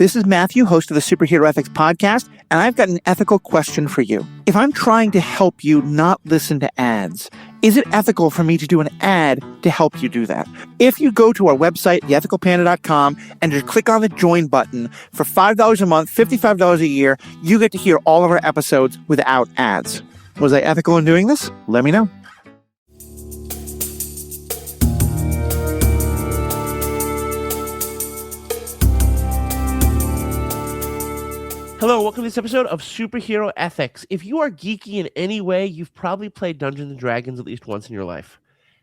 This is Matthew, host of the Superhero Ethics Podcast, and I've got an ethical question for you. If I'm trying to help you not listen to ads, is it ethical for me to do an ad to help you do that? If you go to our website, theethicalpanda.com, and just click on the join button, for $5 a month, $55 a year, you get to hear all of our episodes without ads. Was I ethical in doing this? Let me know. Hello, welcome to this episode of Superhero Ethics. If you are geeky in any way, you've probably played Dungeons & Dragons at least once in your life.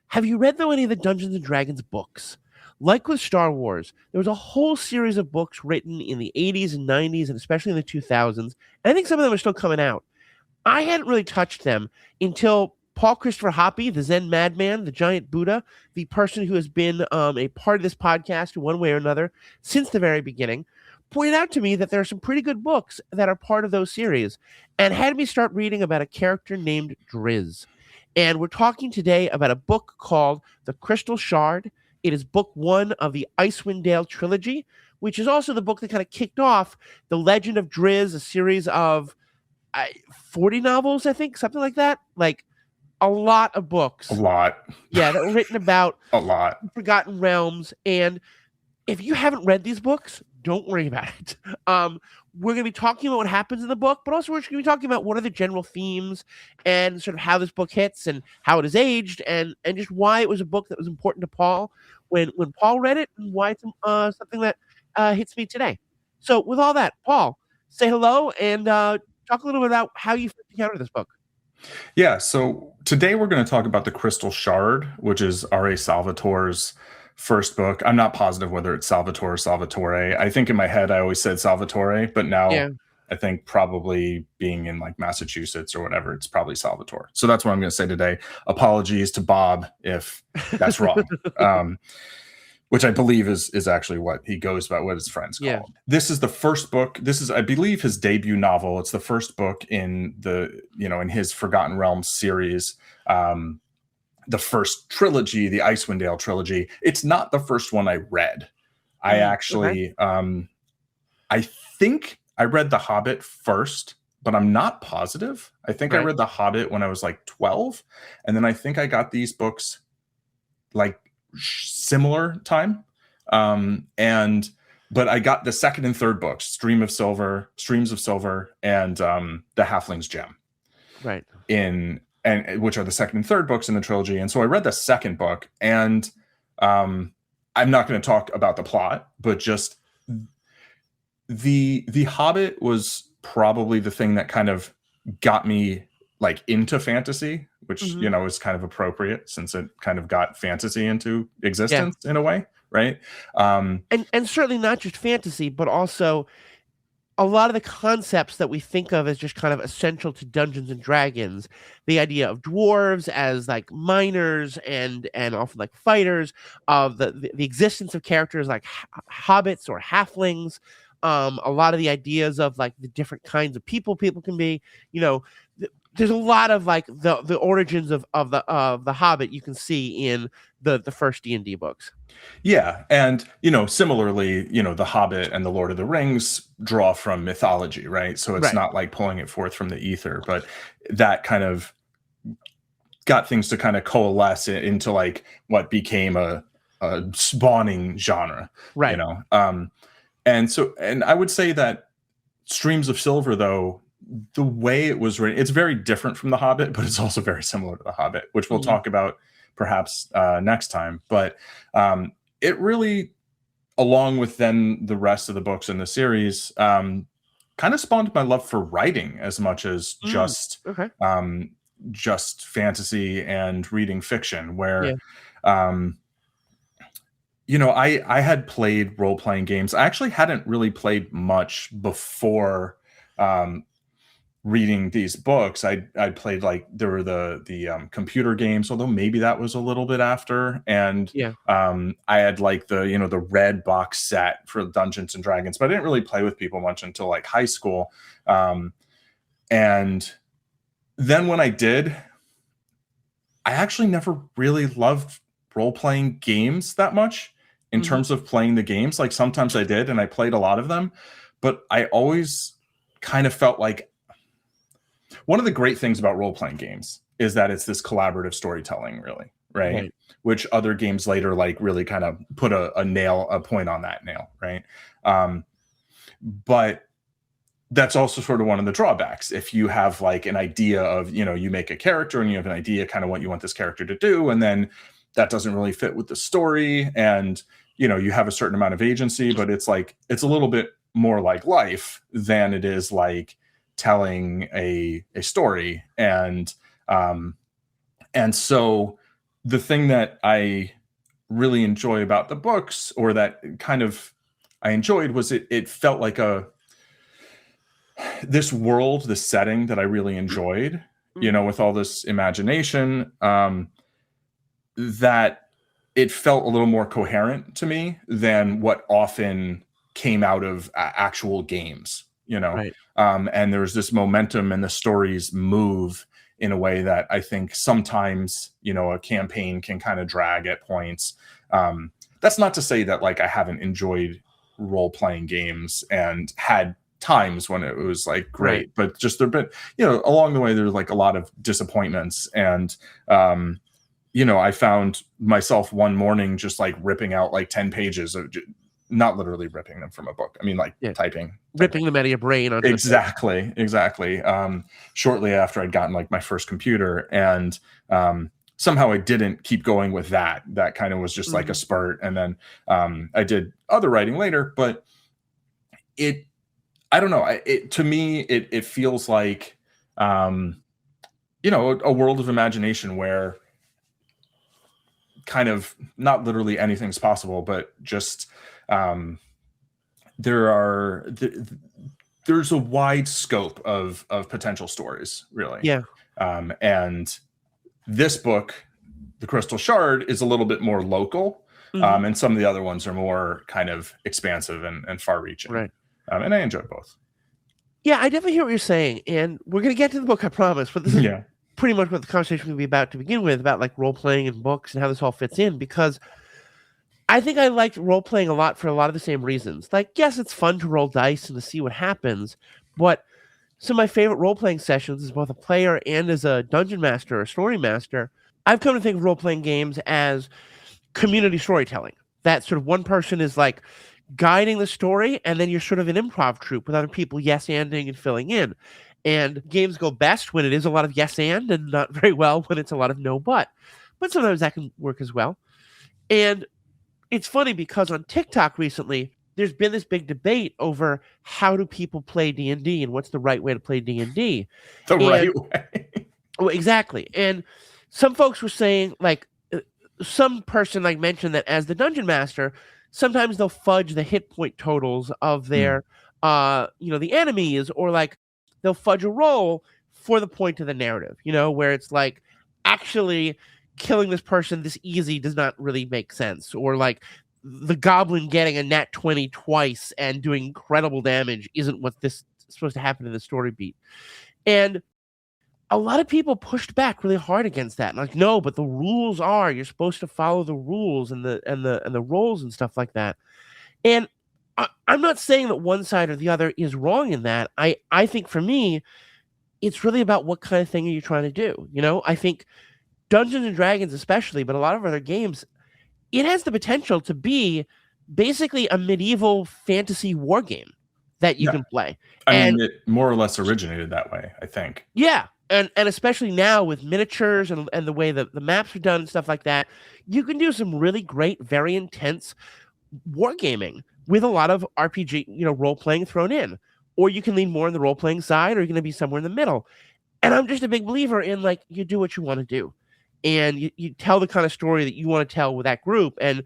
Have you read, though, any of the Dungeons & Dragons books? Like with Star Wars, there was a whole series of books written in the 80s and 90s, and especially in the 2000s, and I think some of them are still coming out. I hadn't really touched them until Paul Hoppe, the ZenMadman, the giant Buddha, the person who has been a part of this podcast in one way or another since the very beginning, pointed out to me that there are some pretty good books that are part of those series and had me start reading about a character named Drizzt. And we're talking today about a book called The Crystal Shard. It is book one of the Icewind Dale trilogy, which is also the book that kind of kicked off the Legend of Drizzt, a series of 40 novels, I think, something like that. Like a lot of books. A lot. Yeah, that were written about a lot. Forgotten Realms. And if you haven't read these books, don't worry about it. We're going to be talking about what happens in the book, but also we're going to be talking about what are the general themes and sort of how this book hits and how it is aged and just why it was a book that was important to Paul when Paul read it and why it's something that hits me today. So with all that, Paul, say hello and talk a little bit about how you encountered this book. Yeah, so today we're going to talk about The Crystal Shard, which is R.A. Salvatore's first book. I'm not positive whether it's Salvatore or Salvatore. I think in my head I always said Salvatore, but now I think probably being in like Massachusetts or whatever, it's probably Salvatore. So that's what I'm going to say today. Apologies to Bob if that's wrong. Which I believe is actually what he goes by, what his friends call. Yeah. This is the first book. This is, I believe, his debut novel. It's the first book in in his Forgotten Realms series. The first trilogy, the Icewind Dale trilogy. It's not the first one I read. I actually, I think I read The Hobbit first, but I'm not positive. I think I read The Hobbit when I was like 12. And then I think I got these books like similar time. But I got the second and third books, Streams of Silver, and The Halfling's Gem. Right. And which are the second and third books in the trilogy. And so I read the second book, and I'm not going to talk about the plot, but just the Hobbit was probably the thing that kind of got me like into fantasy, which, is kind of appropriate since it kind of got fantasy into existence in a way. Right. And certainly not just fantasy, but also a lot of the concepts that we think of as just kind of essential to Dungeons and Dragons, the idea of dwarves as like miners and often like fighters, of the existence of characters like hobbits or halflings, a lot of the ideas of like the different kinds of people can be, there's a lot of like the origins of the Hobbit you can see in the first D&D books. Yeah, and similarly, the Hobbit and the Lord of the Rings draw from mythology, right? So it's not like pulling it forth from the ether, but that kind of got things to kind of coalesce into like what became a spawning genre, right? And I would say that Streams of Silver, though, the way it was written, it's very different from The Hobbit, but it's also very similar to The Hobbit, which we'll talk about perhaps next time. But it really, along with then the rest of the books in the series, kind of spawned my love for writing as much as just fantasy and reading fiction, where I had played role-playing games. I actually hadn't really played much before reading these books. I played like there were the computer games, although maybe that was a little bit after. And I had like the red box set for Dungeons and Dragons, but I didn't really play with people much until like high school. And then when I did, I actually never really loved role-playing games that much. in terms of playing the games. Like sometimes I did, and I played a lot of them, but I always kind of felt like one of the great things about role-playing games is that it's this collaborative storytelling, really, right? Which other games later like really kind of put a point on that nail, right? But that's also sort of one of the drawbacks. If you have like an idea of, you make a character and you have an idea kind of what you want this character to do, and then that doesn't really fit with the story, and you have a certain amount of agency, but it's like it's a little bit more like life than it is like telling a story. And so the thing that I really enjoy about the books, or that kind of I enjoyed, was it felt like this world, this setting that I really enjoyed, with all this imagination, that it felt a little more coherent to me than what often came out of actual games, Right. And there's this momentum, and the stories move in a way that I think sometimes, a campaign can kind of drag at points. That's not to say that like I haven't enjoyed role-playing games and had times when it was like great, but just there've been, along the way, there's like a lot of disappointments. And, I found myself one morning just like ripping out like 10 pages of, not literally ripping them from a book. I mean, like ripping them out of your brain. Exactly. Shortly after I'd gotten like my first computer, and somehow I didn't keep going with that. That kind of was just like a spurt. And then I did other writing later, but I don't know. To me, it feels like, a world of imagination where kind of not literally anything's possible, but just there's a wide scope of potential stories, really. Yeah. And this book, The Crystal Shard, is a little bit more local, and some of the other ones are more kind of expansive and far-reaching. Right. And I enjoyed both. Yeah, I definitely hear what you're saying, and we're going to get to the book, I promise. But this is pretty much what the conversation will be about to begin with, about like role-playing and books and how this all fits in, because I think I liked role-playing a lot for a lot of the same reasons. Like, yes, it's fun to roll dice and to see what happens, but some of my favorite role-playing sessions as both a player and as a dungeon master or story master, I've come to think of role-playing games as community storytelling. That sort of one person is like guiding the story, and then you're sort of an improv troupe with other people yes-anding and filling in. And games go best when it is a lot of yes and not very well when it's a lot of no but. But sometimes that can work as well. And it's funny because on TikTok recently, there's been this big debate over how do people play D&D and what's the right way to play D&D. Right way. Well, exactly. And some folks were saying, like, some person like mentioned that as the dungeon master, sometimes they'll fudge the hit point totals of their, the enemies, or like they'll fudge a roll for the point of the narrative, where it's like actually killing this person this easy does not really make sense, or like the goblin getting a nat 20 twice and doing incredible damage isn't what this is supposed to happen in the story beat. And a lot of people pushed back really hard against that. Like, no, but the rules are you're supposed to follow the rules and the roles and stuff like that. And I'm not saying that one side or the other is wrong in that. I think for me, it's really about what kind of thing are you trying to do. I think Dungeons and Dragons especially, but a lot of other games, it has the potential to be basically a medieval fantasy war game that you can play. I mean, it more or less originated that way, I think. Yeah. And especially now with miniatures and the way that the maps are done and stuff like that, you can do some really great, very intense wargaming with a lot of RPG, role-playing thrown in. Or you can lean more on the role-playing side, or you're going to be somewhere in the middle. And I'm just a big believer in, like, you do what you want to do. And you tell the kind of story that you want to tell with that group. And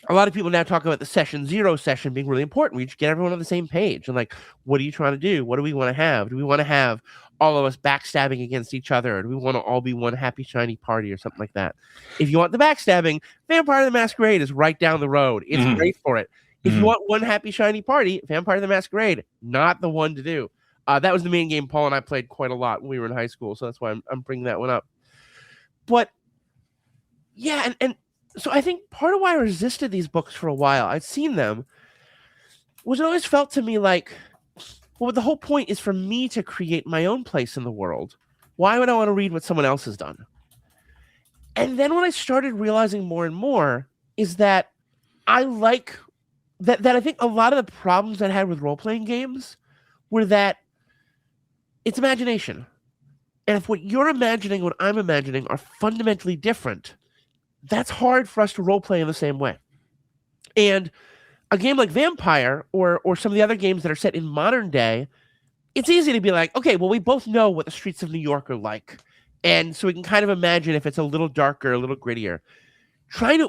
a lot of people now talk about the session 0 session being really important. We just get everyone on the same page. And like, what are you trying to do? What do we want to have? Do we want to have all of us backstabbing against each other? Or do we want to all be one happy, shiny party or something like that? If you want the backstabbing, Vampire the Masquerade is right down the road. It's great for it. If you want one happy, shiny party, Vampire the Masquerade, not the one to do. That was the main game Paul and I played quite a lot when we were in high school. So that's why I'm bringing that one up. But yeah, and So I think part of why I resisted these books for a while, I'd seen them, was it always felt to me like, well, the whole point is for me to create my own place in the world. Why would I want to read what someone else has done? And then what I started realizing more and more is that I like that I think a lot of the problems I had with role-playing games were that it's imagination. And if what you're imagining and what I'm imagining are fundamentally different, that's hard for us to role-play in the same way. And a game like Vampire or some of the other games that are set in modern day, it's easy to be like, okay, well, we both know what the streets of New York are like. And so we can kind of imagine if it's a little darker, a little grittier.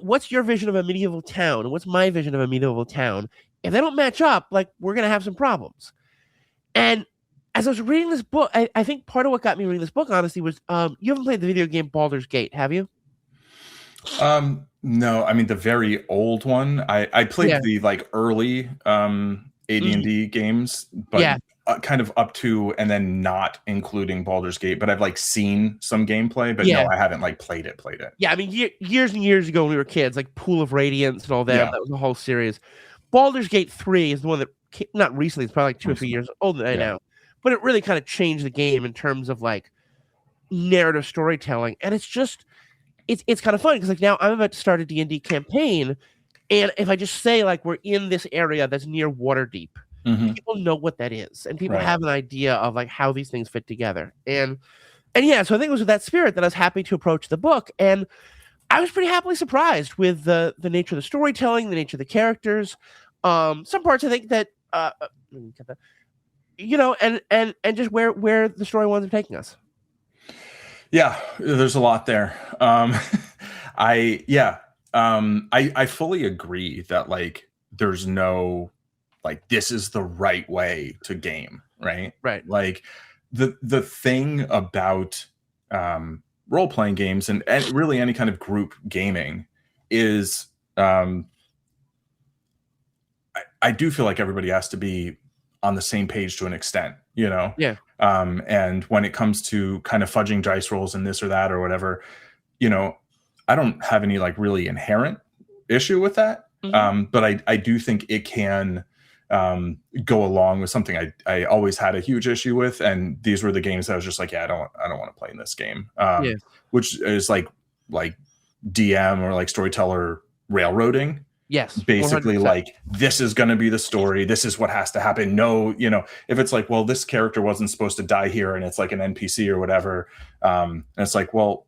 What's your vision of a medieval town? And what's my vision of a medieval town? If they don't match up, like, we're going to have some problems. And as I was reading this book, I think part of what got me reading this book, honestly, was you haven't played the video game Baldur's Gate, have you? No, I mean the very old one. I played the like early AD&D games, but kind of up to and then not including Baldur's Gate. But I've like seen some gameplay, but no, I haven't like played it. Yeah, I mean years and years ago when we were kids, like Pool of Radiance and all that. Yeah. That was a whole series. Baldur's Gate 3 is the one that not recently. It's probably like 2 or 3 years old now, but it really kind of changed the game in terms of like narrative storytelling, and it's just. It's kind of fun because like now I'm about to start a D&D campaign, and if I just say like we're in this area that's near Waterdeep, people know what that is, and people have an idea of like how these things fit together. And yeah, so I think it was with that spirit that I was happy to approach the book, and I was pretty happily surprised with the nature of the storytelling, the nature of the characters. Some parts I think that and just where the story winds up taking us. Yeah, there's a lot there. I fully agree that like there's no like this is the right way to game, right? Right. Like the thing about role-playing games and really any kind of group gaming is I do feel like everybody has to be on the same page to an extent, you know? Yeah. And when it comes to kind of fudging dice rolls and this or that or whatever, you know, I don't have any like really inherent issue with that. But I do think it can go along with something I always had a huge issue with. And these were the games that I was just like, I don't want to play in this game. Which is like DM or like storyteller railroading. Yes. Basically 100%. Like this is going to be the story. This is what has to happen. No, you know, if it's like, well, this character wasn't supposed to die here and it's like an NPC or whatever. And it's like, well,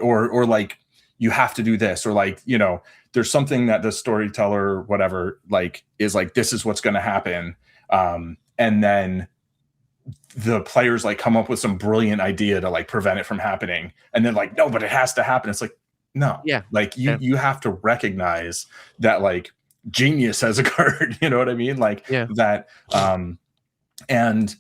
or like you have to do this, or like, you know, there's something that the storyteller, whatever, like is like, this is what's going to happen. And then the players like come up with some brilliant idea to like prevent it from happening. And then like, no, but it has to happen. It's like, no, like you have to recognize that like genius has occurred. You know what I mean? Like that. And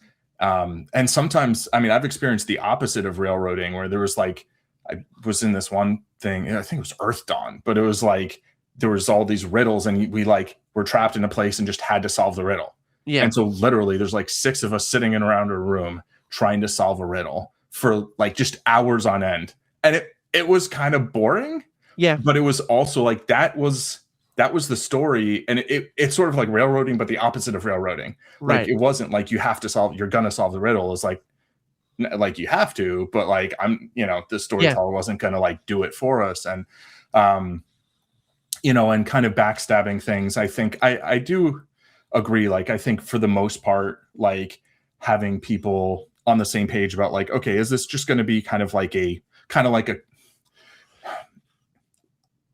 sometimes, I mean, I've experienced the opposite of railroading where there was like, I was in this one thing, I think it was Earth Dawn, but it was like, there was all these riddles and we like were trapped in a place and just had to solve the riddle. Yeah. And so literally there's like 6 of us sitting in around a room trying to solve a riddle for like just hours on end. And it was kind of boring. Yeah. But it was also like, that was the story. And it's sort of like railroading, but the opposite of railroading. Right. Like it wasn't like you're going to solve the riddle. It's like you have to, but like, the storyteller wasn't going to like do it for us. And, you know, and kind of backstabbing things. I think I do agree. Like, I think for the most part, like having people on the same page about like, okay, is this just going to be kind of like a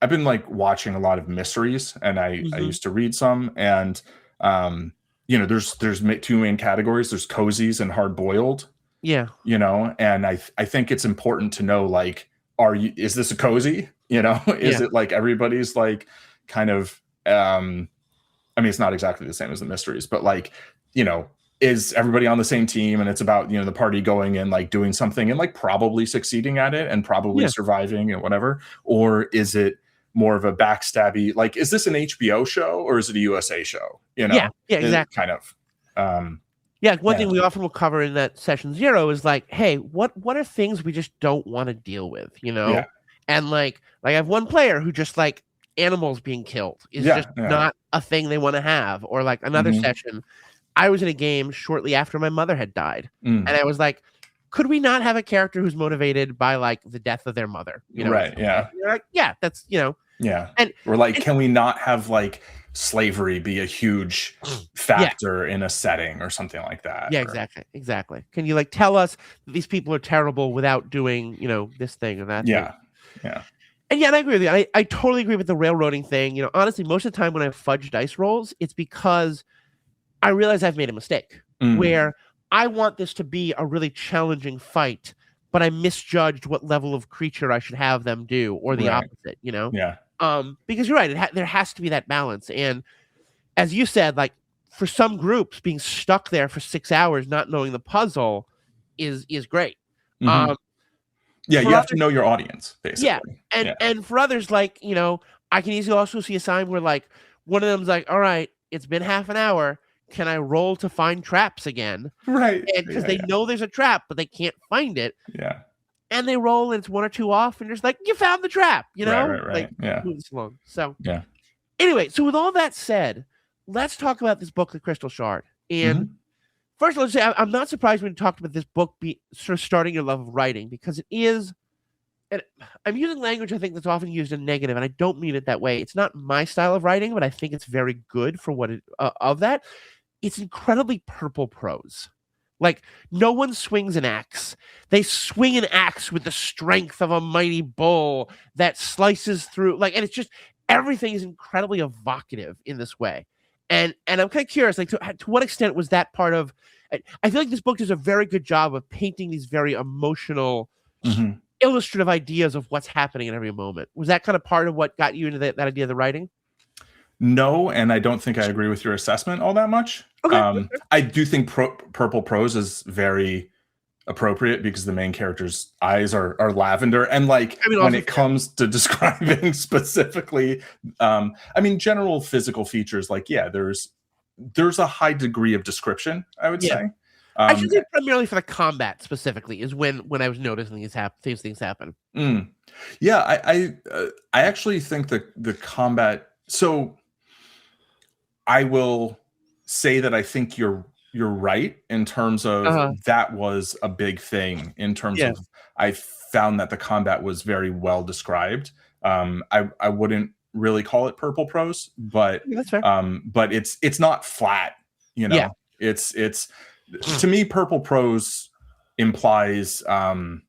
I've been like watching a lot of mysteries and I used to read some, and you know, there's 2 main categories. There's cozies and hard boiled. Yeah. You know, and I think it's important to know, like, is this a cozy? You know, is it like everybody's like kind of I mean, it's not exactly the same as the mysteries, but like, you know, is everybody on the same team and it's about, you know, the party going and like doing something and like probably succeeding at it and probably surviving and whatever? Or is it more of a backstabby, like, is this an HBO show or is it a USA show? You know? Yeah, exactly. Kind of. One thing we often will cover in that session 0 is like, hey, what are things we just don't want to deal with, you know? Yeah. And like I have one player who just like animals being killed is just not a thing they want to have. Or like another session, I was in a game shortly after my mother had died, and I was like, could we not have a character who's motivated by like the death of their mother? You know, right? Yeah. And they're like, yeah, that's Yeah. And we're like, can we not have like slavery be a huge factor in a setting or something like that? Yeah, exactly. Can you like tell us that these people are terrible without doing, this thing or that thing? Yeah. And I agree with you. I totally agree with the railroading thing. Honestly, most of the time when I fudge dice rolls, it's because I realize I've made a mistake where I want this to be a really challenging fight, but I misjudged what level of creature I should have them do, or the opposite, Yeah. Because you're right. There has to be that balance. And as you said, like for some groups, being stuck there for 6 hours, not knowing the puzzle is great. Yeah, you have to know your audience, basically. Yeah. And for others, like, I can easily also see a sign where like one of them's like, all right, it's been half an hour. Can I roll to find traps again? Right. And because they know there's a trap, but they can't find it. Yeah. And they roll and it's one or two off, and you're just like, you found the trap, Right. Like, yeah. move this along. So yeah. Anyway, so with all that said, let's talk about this book, The Crystal Shard. And first, let's say I'm not surprised when you talked about this book sort of starting your love of writing, because it is, and I'm using language I think that's often used in negative, and I don't mean it that way. It's not my style of writing, but I think it's very good for what it of that. It's incredibly purple prose. Like, no one swings an axe. They swing an axe with the strength of a mighty bull that slices through. Like, and it's just everything is incredibly evocative in this way. And I'm kind of curious, like, to what extent was that part of? I feel like this book does a very good job of painting these very emotional, illustrative ideas of what's happening in every moment. Was that kind of part of what got you into that idea of the writing? No, and I don't think I agree with your assessment all that much. Okay. I do think purple prose is very appropriate because the main character's eyes are lavender, and like when it comes to describing specifically, general physical features, like there's a high degree of description, I would say. I should say primarily for the combat specifically is when I was noticing these things happen. Yeah, I actually think that the combat. So I will say that I think you're right in terms of that was a big thing in terms of I found that the combat was very well described. I wouldn't really call it purple prose, but that's fair. But it's not flat, It's to me, purple prose implies kind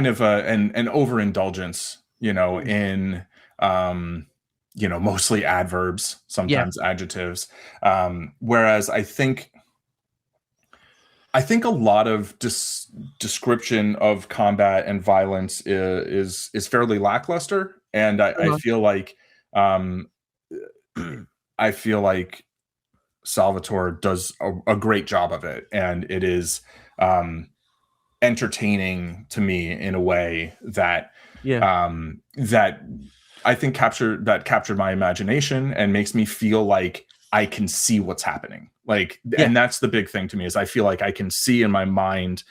of an overindulgence, in mostly adverbs, sometimes adjectives. Whereas I think a lot of description of combat and violence is fairly lackluster, and I feel like Salvatore does a great job of it, and it is entertaining to me in a way that that I think captured my imagination and makes me feel like I can see what's happening. Like, and that's the big thing to me, is I feel like I can see in my mind,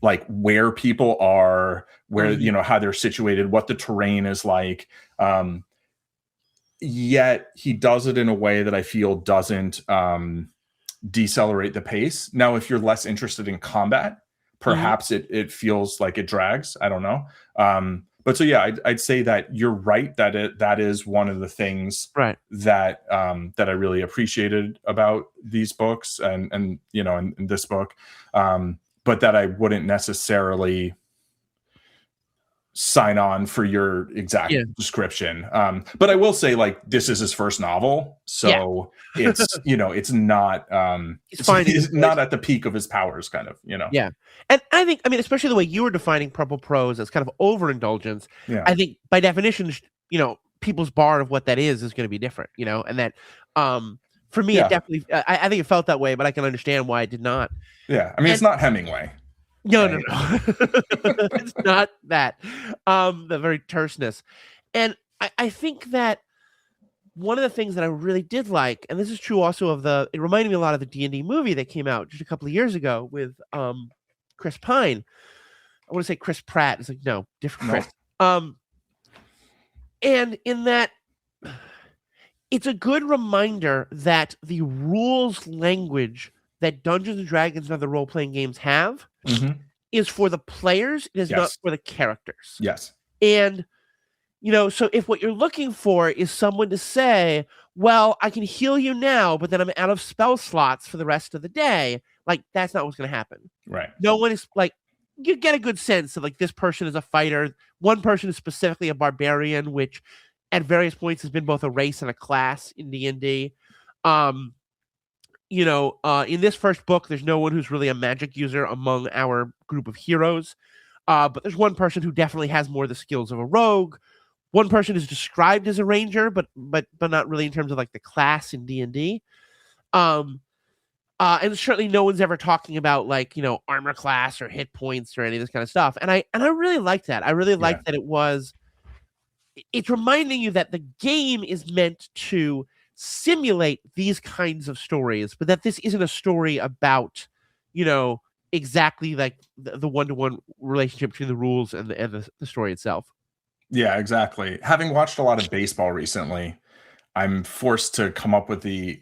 like, where people are, where, how they're situated, what the terrain is like. Yet he does it in a way that I feel doesn't decelerate the pace. Now, if you're less interested in combat, perhaps it feels like it drags. I don't know. But so I'd say that you're right, that is one of the things that I really appreciated about these books and in this book, but that I wouldn't necessarily sign on for your exact description. But I will say, like, this is his first novel, so it's it's not it's not at the peak of his powers, kind of, Yeah. And I think, especially the way you were defining purple prose as kind of overindulgence, I think by definition, people's bar of what that is going to be different, and that for me it definitely I think it felt that way, but I can understand why it did not. It's not Hemingway. No. It's not that. The very terseness. And I think that one of the things that I really did like, and this is true also of it reminded me a lot of the D&D movie that came out just a couple of years ago with Chris Pine, want to say Chris Pratt. It's like, no, different No. Chris. And in that, it's a good reminder that the rules language that Dungeons and Dragons and other role-playing games have is for the players. It is not for the characters. Yes. And, so if what you're looking for is someone to say, well, I can heal you now, but then I'm out of spell slots for the rest of the day, like, that's not what's going to happen. Right. No one is, like, you get a good sense of, like, this person is a fighter. One person is specifically a barbarian, which at various points has been both a race and a class in D&D. In this first book, there's no one who's really a magic user among our group of heroes. But there's one person who definitely has more of the skills of a rogue. One person is described as a ranger, but not really in terms of like the class in D&D. And certainly no one's ever talking about like, armor class or hit points or any of this kind of stuff. And I really like that. I really like that it's reminding you that the game is meant to simulate these kinds of stories, but that this isn't a story about, exactly like the one-to-one relationship between the rules and the story itself. Yeah, exactly. Having watched a lot of baseball recently, I'm forced to come up with the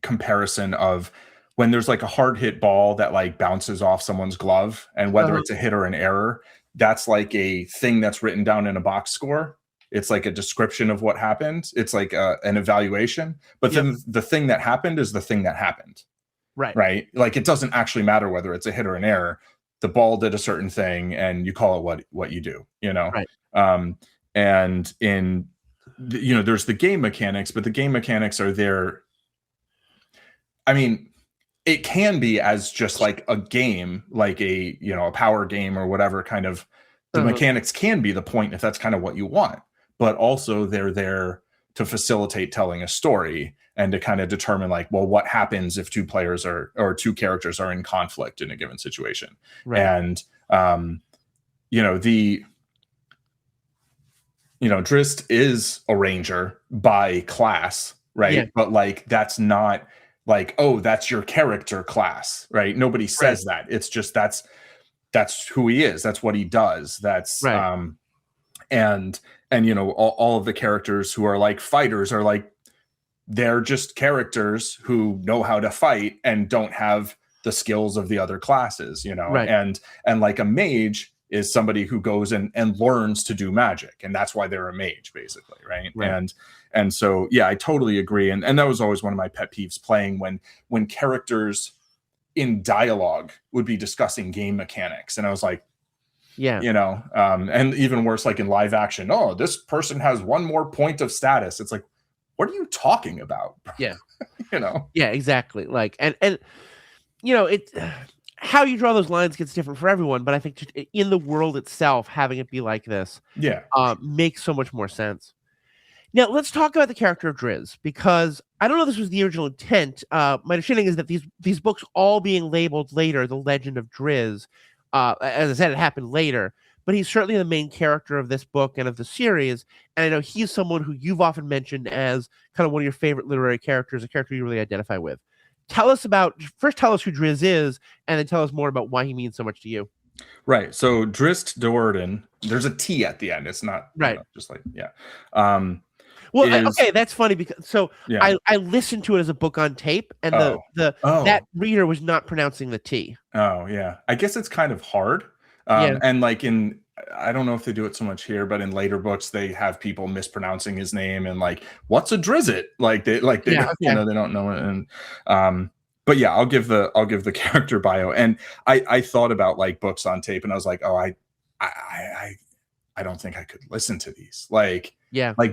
comparison of when there's like a hard hit ball that like bounces off someone's glove, and whether it's a hit or an error, that's like a thing that's written down in a box score. It's like a description of what happened. It's like an evaluation. But then the thing that happened is the thing that happened. Right. Like it doesn't actually matter whether it's a hit or an error. The ball did a certain thing and you call it what you do, Right. And in, there's the game mechanics, but the game mechanics are there. I mean, it can be as just like a game, like a power game or whatever kind of. The mechanics can be the point if that's kind of what you want, but also they're there to facilitate telling a story and to kind of determine like, well, what happens if two players or two characters are in conflict in a given situation. Right. And, Drizzt is a ranger by class, right? Yeah. But like, that's not like, oh, that's your character class, right? Nobody says that. It's just, that's who he is. That's what he does. That's, and all of the characters who are like fighters are like, they're just characters who know how to fight and don't have the skills of the other classes, and like a mage is somebody who goes and learns to do magic. And that's why they're a mage basically. Right. And so, yeah, I totally agree. And that was always one of my pet peeves, playing when characters in dialogue would be discussing game mechanics. And I was like, and even worse, like in live action, oh, this person has one more point of status. It's like, what are you talking about? Yeah. Yeah, exactly. Like, and it, how you draw those lines gets different for everyone, but I think just in the world itself, having it be like this, makes so much more sense. Now, let's talk about the character of Drizzt, because I don't know if this was the original intent. My understanding is that these books all being labeled later, The Legend of Drizzt, as I said, it happened later, but he's certainly the main character of this book and of the series. And I know he's someone who you've often mentioned as kind of one of your favorite literary characters, a character you really identify with. Tell us who Drizzt is, and then tell us more about why he means so much to you. Right. So Drizzt Do'Urden, there's a T at the end. It's not just like, okay, that's funny because I listened to it as a book on tape, and that reader was not pronouncing the T. Oh yeah, I guess it's kind of hard. And like I don't know if they do it so much here, but in later books they have people mispronouncing his name and like, what's a Drizzt? They don't know it. And but yeah, I'll give the character bio. And I thought about like books on tape, and I was like, oh, I don't think I could listen to these. Like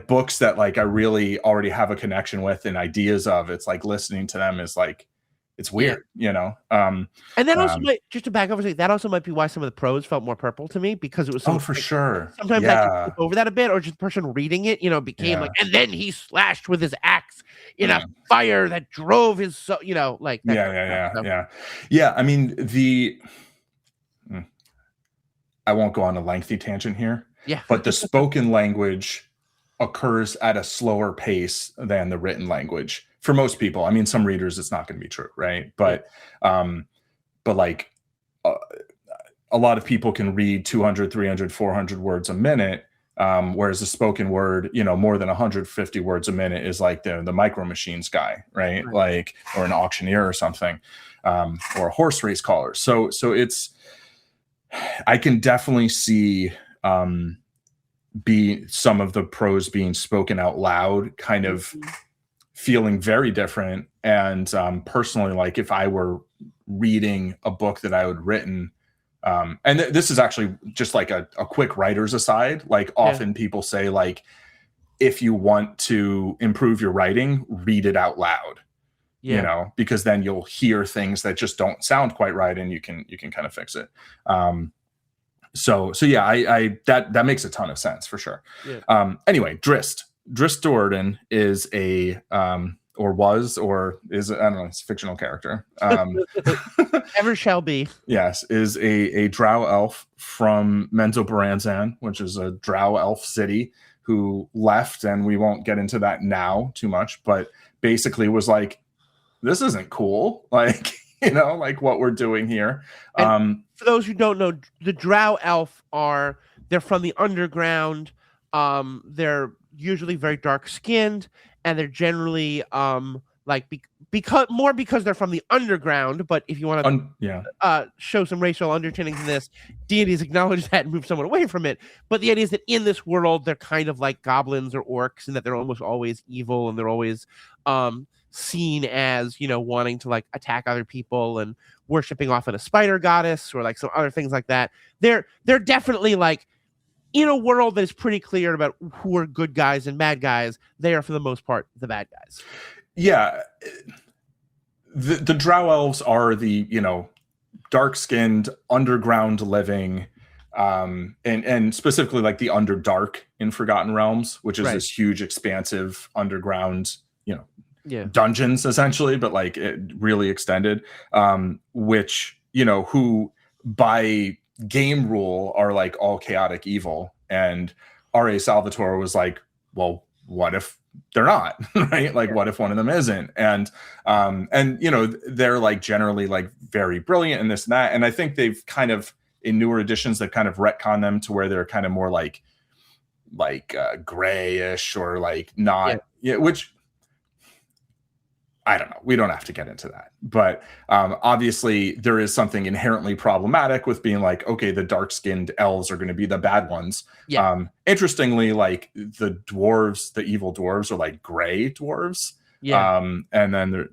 books that like I really already have a connection with and ideas of. It's like listening to them is like, it's weird, And that also might, just to back over, that also might be why some of the prose felt more purple to me, because it was so for sure. Sometimes I can skip over that a bit, or just the person reading it, became like, and then he slashed with his axe in a fire that drove his, like that. Yeah. I mean, I won't go on a lengthy tangent here. Yeah. But the spoken language occurs at a slower pace than the written language for most people. I mean, some readers, it's not going to be true. Right. But like, a lot of people can read 200, 300, 400 words a minute. Whereas the spoken word, more than 150 words a minute is like the Micro Machines guy, right? Like, or an auctioneer or something, or a horse race caller. So I can definitely see some of the prose being spoken out loud, kind of feeling very different. And personally, like if I were reading a book that I would written, and this is actually just like a quick writer's aside, like often people say, like, if you want to improve your writing, read it out loud, because then you'll hear things that just don't sound quite right, and you can kind of fix it. So yeah, I that makes a ton of sense for sure. Anyway, Drizzt Do'Urden is a or was, or is, I don't know, it's a fictional character. Ever shall be. Yes, is a Drow elf from Menzoberranzan, which is a Drow elf city, who left, and we won't get into that now too much, but basically was like, this isn't cool. Like, like what we're doing here. For those who don't know, the Drow elf they're from the underground. They're usually very dark skinned, and they're generally because they're from the underground. But if you want to show some racial underpinnings in this, deities acknowledge that and move someone away from it. But the idea is that in this world, they're kind of like goblins or orcs, and that they're almost always evil, and they're always seen as wanting to like attack other people and worshiping often a spider goddess or like some other things like that. They're definitely like, in a world that is pretty clear about who are good guys and bad guys, they are for the most part the bad guys. Yeah, the Drow elves are the dark-skinned, underground living, and specifically like the Underdark in Forgotten Realms, which is this huge, expansive underground, dungeons essentially, but like it really extended, which who by game rule are like all chaotic evil. And R.A. Salvatore was like, well, what if they're not? Right? Like, what if one of them isn't? And they're like generally like very brilliant in this and that. And I think they've kind of, in newer editions, they've kind of retconned them to where they're kind of more like grayish or like not, which I don't know. We don't have to get into that. But obviously, there is something inherently problematic with being like, okay, the dark-skinned elves are going to be the bad ones. Interestingly, like the dwarves, the evil dwarves are like gray dwarves. And then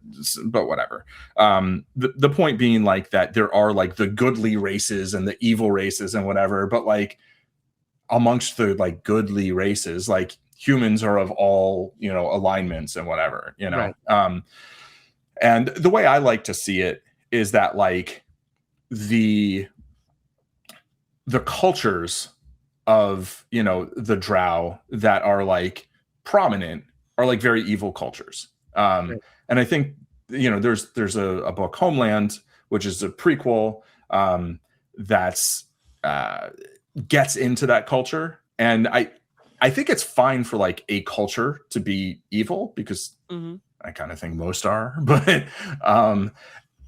but whatever. The point being like that there are like the goodly races and the evil races and whatever. But like amongst the like goodly races, like humans are of all alignments and whatever, and the way I like to see it is that like the cultures of the Drow that are like prominent are like very evil cultures, and I think there's a book, Homeland, which is a prequel, that's gets into that culture, and I think it's fine for like a culture to be evil because I kind of think most are, but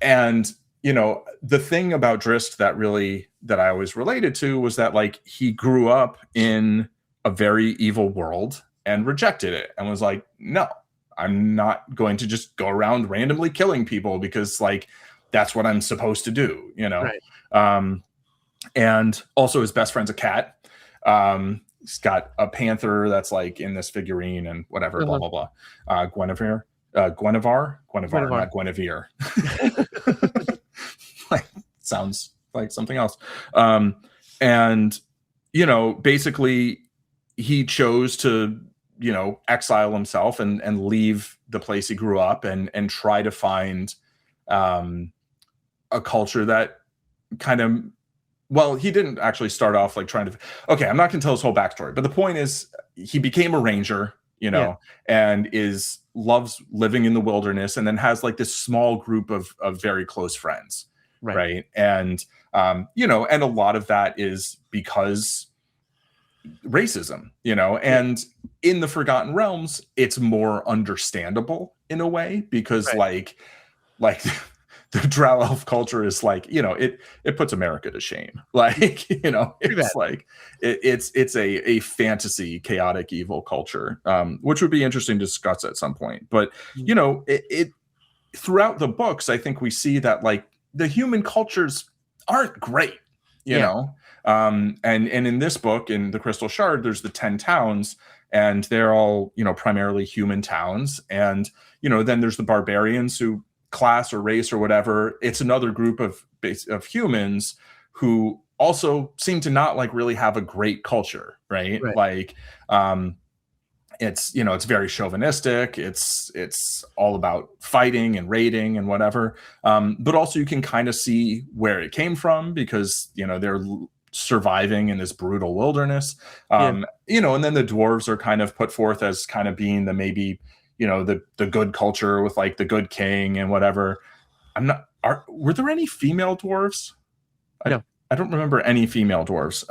and the thing about Drizzt that I always related to was that like he grew up in a very evil world and rejected it and was like, no, I'm not going to just go around randomly killing people because like that's what I'm supposed to do, and also his best friend's a cat. He's got a panther that's like in this figurine and whatever, blah, blah, blah. Guinevere, not Guinevere. Like, sounds like something else. And, basically he chose to, exile himself and leave the place he grew up and try to find a culture that kind of, well, he didn't actually start off like trying to. Okay, I'm not going to tell his whole backstory, but the point is, he became a ranger, and loves living in the wilderness, and then has like this small group of very close friends, right? And and a lot of that is because racism, and in the Forgotten Realms, it's more understandable in a way because like the Drow elf culture is like, it puts America to shame. Like, it's like it's a fantasy chaotic evil culture, which would be interesting to discuss at some point. But it throughout the books, I think we see that like the human cultures aren't great, you know. And in this book, in the Crystal Shard, there's the 10 towns, and they're all, primarily human towns. And, then there's the barbarians, who class or race or whatever. It's another group of humans who also seem to not like really have a great culture, right? Like, it's, it's very chauvinistic. It's all about fighting and raiding and whatever. But also you can kind of see where it came from, because, they're surviving in this brutal wilderness. And then the dwarves are kind of put forth as kind of being the maybe, the good culture with like the good king and whatever. Were there any female dwarves? No. I don't remember any female dwarves.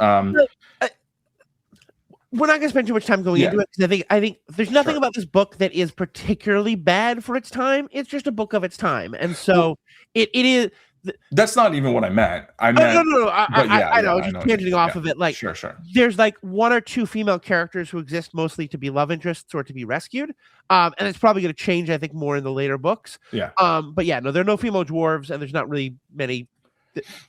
We're not going to spend too much time going into it, because I think there's nothing about this book that is particularly bad for its time. It's just a book of its time, and so it is. That's not even what I meant. I meant no. I know. Just tangenting off of it. Like, sure. There's like one or two female characters who exist mostly to be love interests or to be rescued, and it's probably going to change, I think, more in the later books. Yeah. But yeah, no, there are no female dwarves, and there's not really many.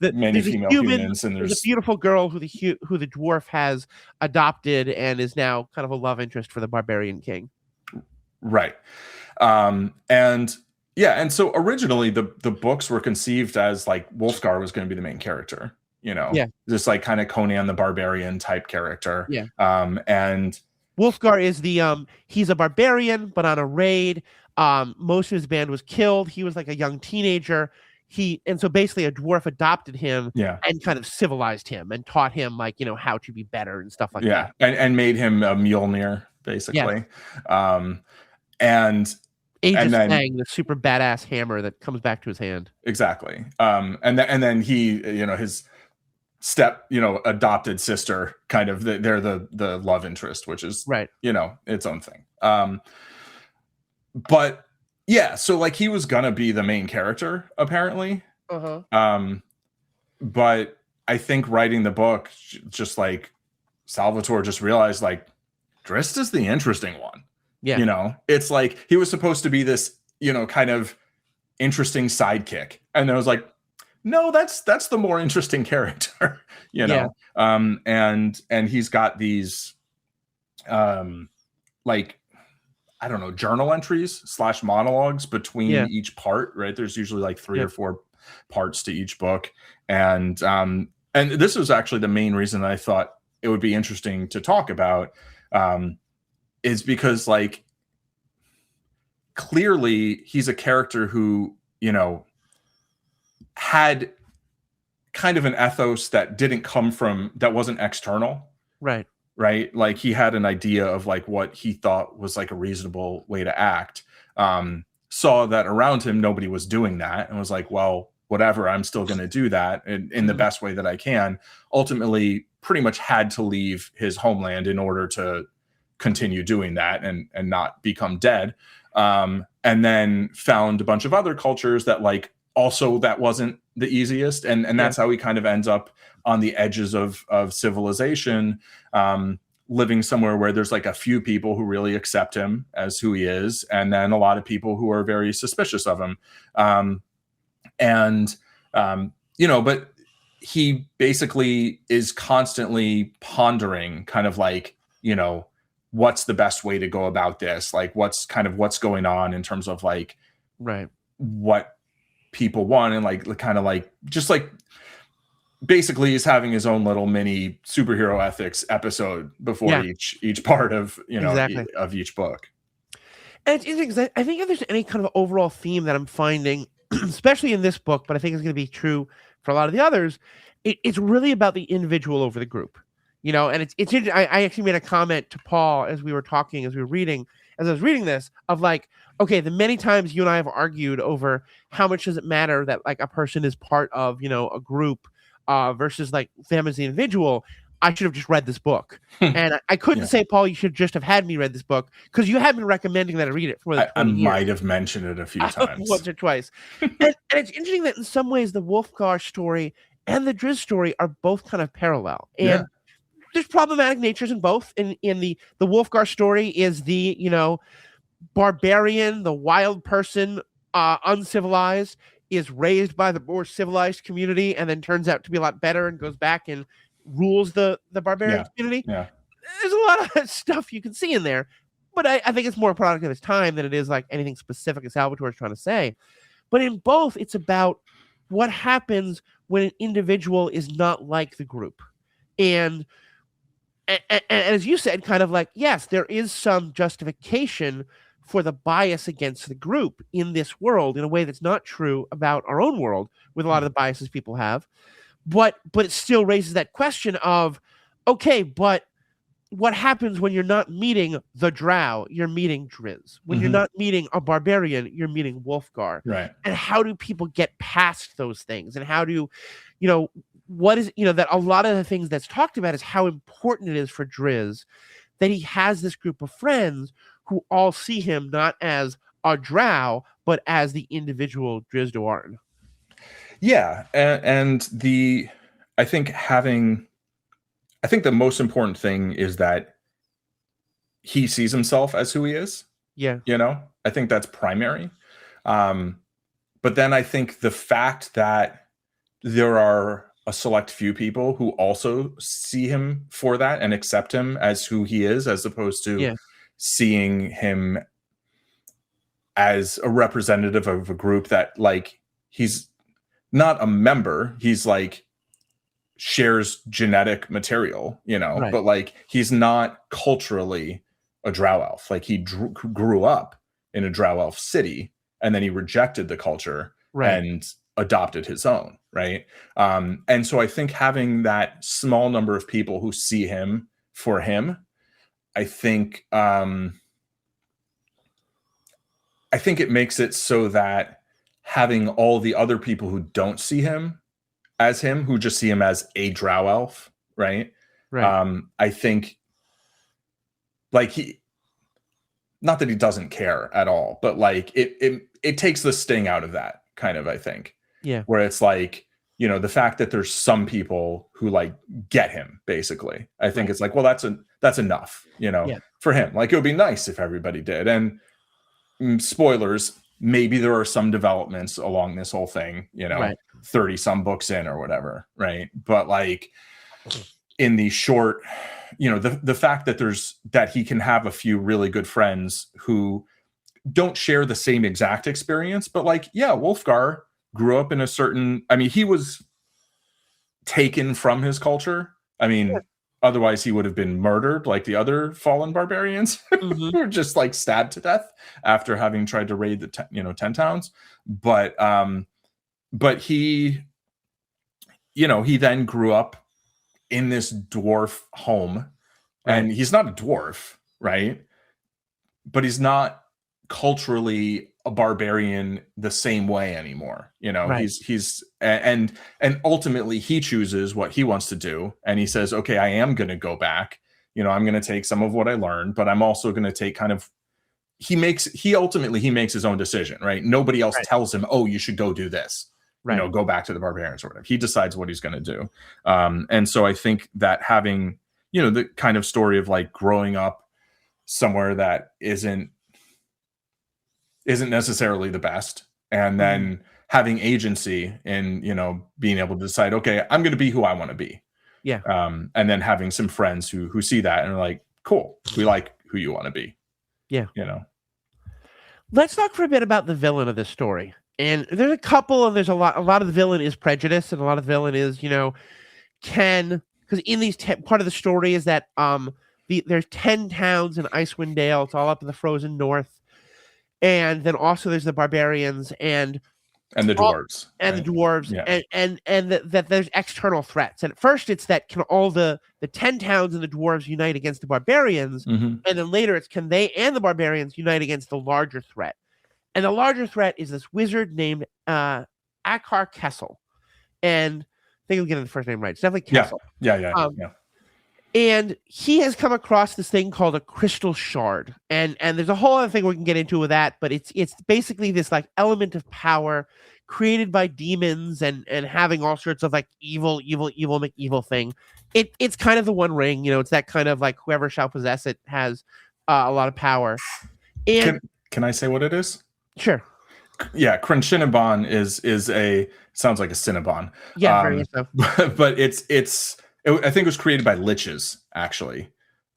Many female humans, and there's a beautiful girl who the dwarf has adopted and is now kind of a love interest for the barbarian king. Right. And so originally the books were conceived as like Wolfgar was going to be the main character, just like kind of Conan the Barbarian type character. Yeah. And Wolfgar is he's a barbarian, but on a raid. Most of his band was killed. He was like a young teenager. And so basically a dwarf adopted him and kind of civilized him and taught him like, how to be better and stuff like that. And made him a Mjolnir, basically. And Aegis Fang, the super badass hammer that comes back to his hand. Exactly. And then he, his adopted sister, kind of they're the love interest, which is its own thing. But yeah, so like he was gonna be the main character, apparently. But I think writing the book, just like Salvatore just realized like Drizzt is the interesting one. Yeah. It's like he was supposed to be this, kind of interesting sidekick. And I was like, no, that's the more interesting character, and he's got these like, I don't know, journal entries / monologues between each part, right? There's usually like 3 or 4 parts to each book. And this was actually the main reason I thought it would be interesting to talk about, is because like clearly he's a character who, had kind of an ethos that wasn't external. Right. Like he had an idea of like what he thought was like a reasonable way to act. Saw that around him, nobody was doing that, and was like, well, whatever, I'm still going to do that in the best way that I can. Ultimately, pretty much had to leave his homeland in order to continue doing that and not become dead. And then found a bunch of other cultures that like also that wasn't the easiest. And that's how he kind of ends up on the edges of civilization, living somewhere where there's like a few people who really accept him as who he is, and then a lot of people who are very suspicious of him. But he basically is constantly pondering kind of like, what's the best way to go about this? Like what's going on in terms of like, what people want, and like kind of like just like basically he's having his own little mini superhero ethics episode before each part of of each book. And it's interesting, I think if there's any kind of overall theme that I'm finding, especially in this book, but I think it's going to be true for a lot of the others, it's really about the individual over the group, and it's interesting. I actually made a comment to Paul as we were talking, as I was reading this, of like, okay, the many times you and I have argued over how much does it matter that like a person is part of, a group versus like them as the individual. I should have just read this book. And I couldn't say, Paul, you should just have had me read this book, because you have been recommending that I read it for more than 20 years. I might have mentioned it a few times. Once or twice. And it's interesting that in some ways the Wulfgar story and the Drizzt story are both kind of parallel. And there's problematic natures in both. In the Wulfgar story is the, barbarian, the wild person, uncivilized, is raised by the more civilized community and then turns out to be a lot better and goes back and rules the barbarian community. Yeah. There's a lot of stuff you can see in there, but I think it's more a product of its time than it is like anything specific as Salvatore is trying to say. But in both, it's about what happens when an individual is not like the group. And as you said, kind of like, yes, there is some justification for the bias against the group in this world in a way that's not true about our own world with a lot of the biases people have. But it still raises that question of, okay, but what happens when you're not meeting the Drow? You're meeting Drizzt. When you're not meeting a barbarian, you're meeting Wulfgar. Right. And how do people get past those things? And how do, what is, that a lot of the things that's talked about is how important it is for Drizzt that he has this group of friends who all see him not as a Drow, but as the individual Drizzt Do'Urden. Yeah, and I think the most important thing is that he sees himself as who he is. Yeah. I think that's primary. But then I think the fact that there are a select few people who also see him for that and accept him as who he is, as opposed to seeing him as a representative of a group that, like, he's not a member, he's like shares genetic material, right. But like he's not culturally a Drow elf. Like he grew up in a Drow elf city and then he rejected the culture and adopted his own, right? And so I think having that small number of people who see him for him, I think it makes it so that having all the other people who don't see him as him, who just see him as a Drow elf, right? I think, like, not that he doesn't care at all, but like it takes the sting out of that kind of, I think. Yeah. Where it's like, the fact that there's some people who like get him, basically. I think it's like, well, that's enough, for him. Like, it would be nice if everybody did. And spoilers, maybe there are some developments along this whole thing, 30 some books in or whatever, right? But like in the short, the fact that he can have a few really good friends who don't share the same exact experience, but like, Wulfgar grew up in a certain, he was taken from his culture. Otherwise he would have been murdered like the other fallen barbarians who were just like stabbed to death after having tried to raid the 10 towns. But he, he then grew up in this dwarf home, and he's not a dwarf, right? But he's not culturally a barbarian the same way anymore. He's and ultimately he chooses what he wants to do, and he says, okay, I am going to go back, I'm going to take some of what I learned, but I'm also going to take kind of, he ultimately makes his own decision, right? Nobody else tells him, oh, you should go do this, go back to the barbarians or whatever. He decides what he's going to do. And so I think that having, the kind of story of like growing up somewhere that isn't necessarily the best, and then having agency in, being able to decide, okay, I'm going to be who I want to be. Yeah. And then having some friends who see that and are like, cool, we like who you want to be. Yeah. Let's talk for a bit about the villain of this story. And there's a couple, and there's a lot of the villain is prejudice, and a lot of the villain is, because in these part of the story is that there's 10 towns in Icewind Dale. It's all up in the frozen north. And then also there's the barbarians and the dwarves. And the dwarves. Yeah. And that there's external threats. And at first it's that can all the 10 towns and the dwarves unite against the barbarians? And then later it's can they and the barbarians unite against the larger threat? And the larger threat is this wizard named Akar Kessel. And I think I'm getting the first name right. It's definitely Kessel. Yeah. And he has come across this thing called a crystal shard. And there's a whole other thing we can get into with that, but it's basically this like element of power created by demons and having all sorts of like evil thing. It's kind of the One Ring, you know, it's that kind of like whoever shall possess it has a lot of power. And can I say what it is? Sure. Yeah, Crunchinaban is a sounds like a Cinnabon. Yeah, very much so. But I think it was created by liches, actually.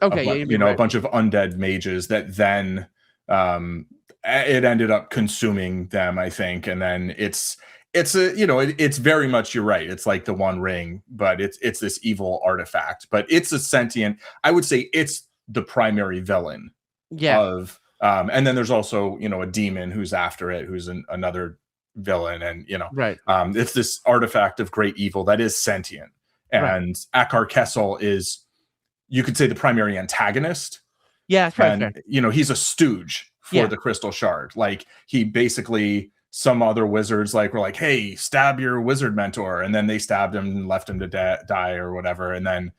Okay, a bunch of undead mages that then it ended up consuming them, I think, and then it's very much, you're right. It's like the One Ring, but it's this evil artifact, but it's a sentient. I would say it's the primary villain. Yeah. Of and then there's also a demon who's after it, who's another villain, and right. It's this artifact of great evil that is sentient. And Akar Kessel is, you could say, the primary antagonist. Yeah, that's right. And he's a stooge for the crystal shard. Like, he basically, some other wizards were like, hey, stab your wizard mentor, and then they stabbed him and left him to die or whatever. And then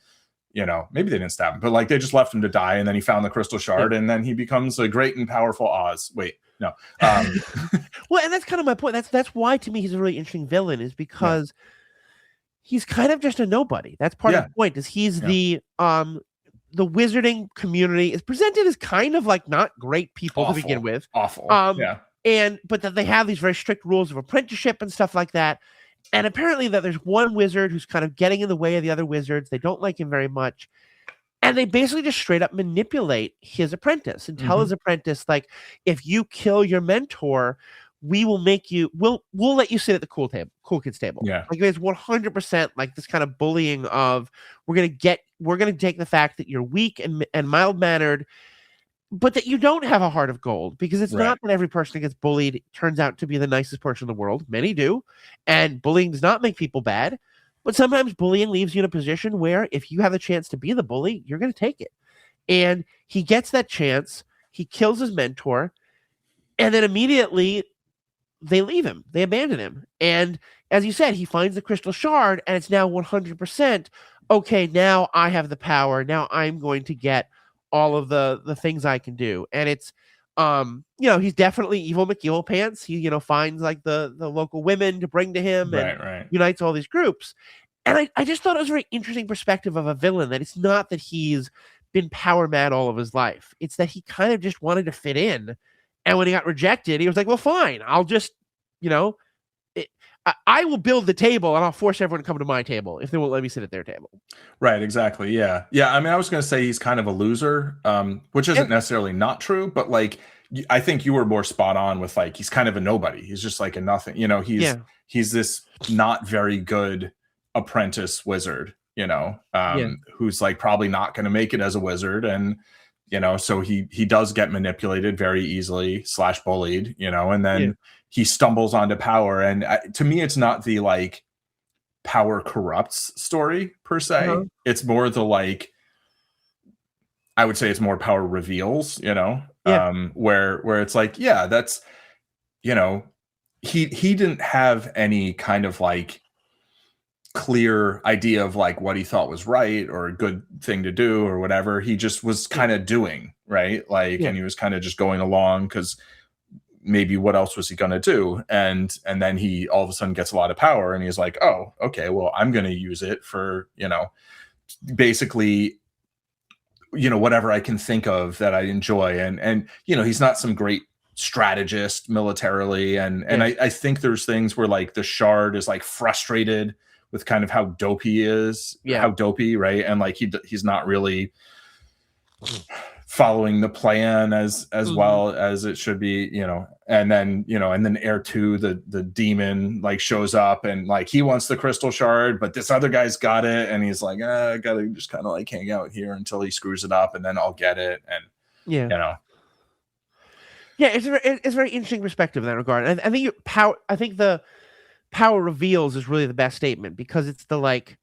maybe they didn't stab him, but like they just left him to die, and then he found the crystal shard, and then he becomes a great and powerful Oz. Wait, no. Well, and that's kind of my point. That's why, to me, he's a really interesting villain, is because he's kind of just a nobody. That's part of the point. Is he's the wizarding community is presented as kind of like not great people to begin with. Awful. But that they have these very strict rules of apprenticeship and stuff like that. And apparently that there's one wizard who's kind of getting in the way of the other wizards. They don't like him very much. And they basically just straight up manipulate his apprentice and tell his apprentice, like, if you kill your mentor, we will make you, we'll let you sit at the cool kids table. Yeah. Like, it's 100% like this kind of bullying of, we're going to take the fact that you're weak and mild-mannered, but that you don't have a heart of gold, because it's not that every person who gets bullied turns out to be the nicest person in the world. Many do. And bullying does not make people bad, but sometimes bullying leaves you in a position where if you have the chance to be the bully, you're going to take it. And he gets that chance. He kills his mentor, and then immediately they leave him. They abandon him. And as you said, he finds the crystal shard, and it's now 100%. Okay, now I have the power. Now I'm going to get all of the things I can do. And it's, he's definitely evil McEvil Pants. He, finds like the local women to bring to him and unites all these groups. And I just thought it was a very interesting perspective of a villain, that it's not that he's been power mad all of his life. It's that he kind of just wanted to fit in. And when he got rejected, he was like, well, fine, I'll just, I will build the table, and I'll force everyone to come to my table if they won't let me sit at their table. Right, exactly. Yeah. Yeah. I mean, I was going to say he's kind of a loser, which isn't necessarily not true, but like, I think you were more spot on with, like, he's kind of a nobody. He's just like a nothing, he's this not very good apprentice wizard, who's like probably not going to make it as a wizard. And, so he does get manipulated very easily / bullied, and then he stumbles onto power. And to me, it's not the like power corrupts story per se. It's more the like, I would say it's more power reveals, where it's like, that's, he didn't have any kind of like clear idea of like what he thought was right or a good thing to do or whatever. He just was kind of doing, right? Like, and he was kind of just going along because maybe what else was he going to do? And then he all of a sudden gets a lot of power, and he's like, oh, okay, well, I'm going to use it for, basically, whatever I can think of that I enjoy. And he's not some great strategist militarily. And I think there's things where like the shard is like frustrated with kind of how dope he is, how dopey, right? And like he's not really following the plan as well as it should be, and then Heir 2, the demon like shows up, and like he wants the crystal shard, but this other guy's got it, and he's like, I gotta just kind of like hang out here until he screws it up, and then I'll get it. And it's a very interesting perspective in that regard. And I think the power reveals is really the best statement, because it's the like,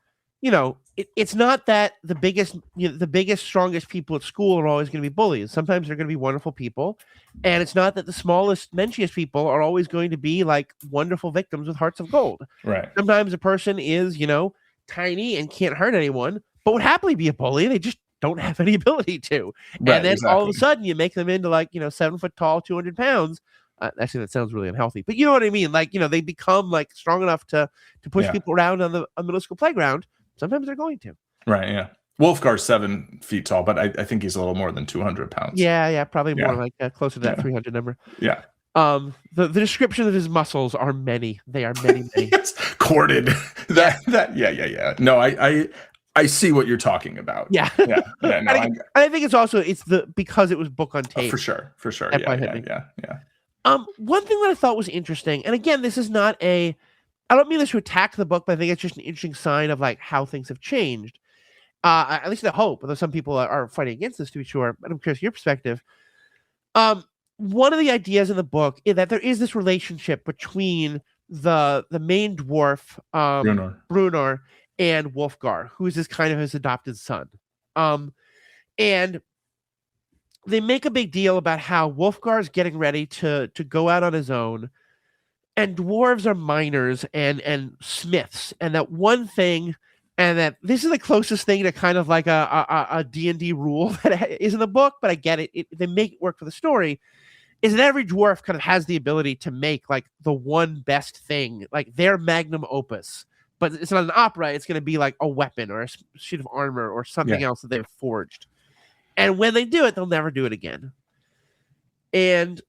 it's not that the biggest, strongest people at school are always going to be bullies. Sometimes they're going to be wonderful people. And it's not that the smallest, menchiest people are always going to be like wonderful victims with hearts of gold. Right. Sometimes a person is, tiny and can't hurt anyone, but would happily be a bully. They just don't have any ability to. Right, And then all of a exactly. sudden you make them into like, 7 foot tall, 200 pounds. Actually, that sounds really unhealthy, but you know what I mean? Like, they become like strong enough to push Yeah. people around on the middle school playground. Sometimes they're going to. Right, yeah. Wolfgar's 7 feet tall, but I think he's a little more than 200 pounds. Yeah, probably more Yeah. like closer to that Yeah. 300 number. Yeah. The description of his muscles are many. They are many, many. Yes, corded. Yeah. No, I see what you're talking about. Yeah. Yeah. No, I think it's because it was book on tape. for sure. That probably hit me. Yeah. One thing that I thought was interesting, and again, this is not I don't mean this to attack the book, but I think it's just an interesting sign of like how things have changed. At least I hope, although some people are fighting against this, to be sure. But I'm curious your perspective. One of the ideas in the book is that there is this relationship between the main dwarf, Brunar, and Wolfgar, who is his kind of his adopted son. And they make a big deal about how Wolfgar is getting ready to go out on his own, and dwarves are miners and smiths, and that one thing, and that this is the closest thing to kind of like a D&D rule that is in the book, but I get it. They make it work for the story. Is that every dwarf kind of has the ability to make like the one best thing, like their magnum opus. But it's not an opera. It's going to be like a weapon or a sheet of armor or something else that they've forged. And when they do it, they'll never do it again. And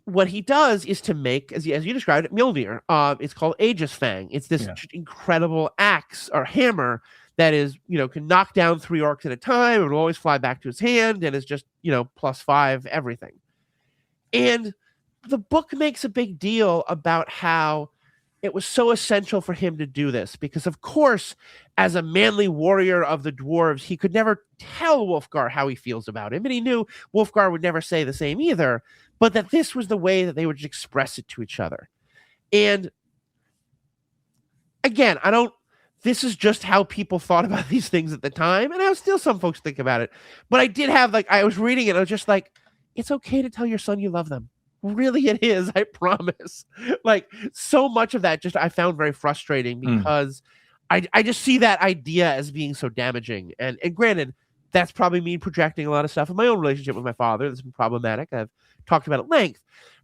what he does is to make, as you described it, Mjolnir. It's called Aegis Fang. It's this incredible axe or hammer that is, can knock down 3 orcs at a time. It will always fly back to his hand and is just, +5 everything. And the book makes a big deal about how it was so essential for him to do this because, of course, as a manly warrior of the dwarves, he could never tell Wolfgar how he feels about him. And he knew Wolfgar would never say the same either, but that this was the way that they would express it to each other. And again, this is just how people thought about these things at the time. And how still some folks think about it. But I did have, I was reading it, I was just like, it's okay to tell your son you love them. Really, it is. I promise. So much of that I found very frustrating because I just see that idea as being so damaging. And granted, that's probably me projecting a lot of stuff in my own relationship with my father. That's been problematic. I've talked about it at length.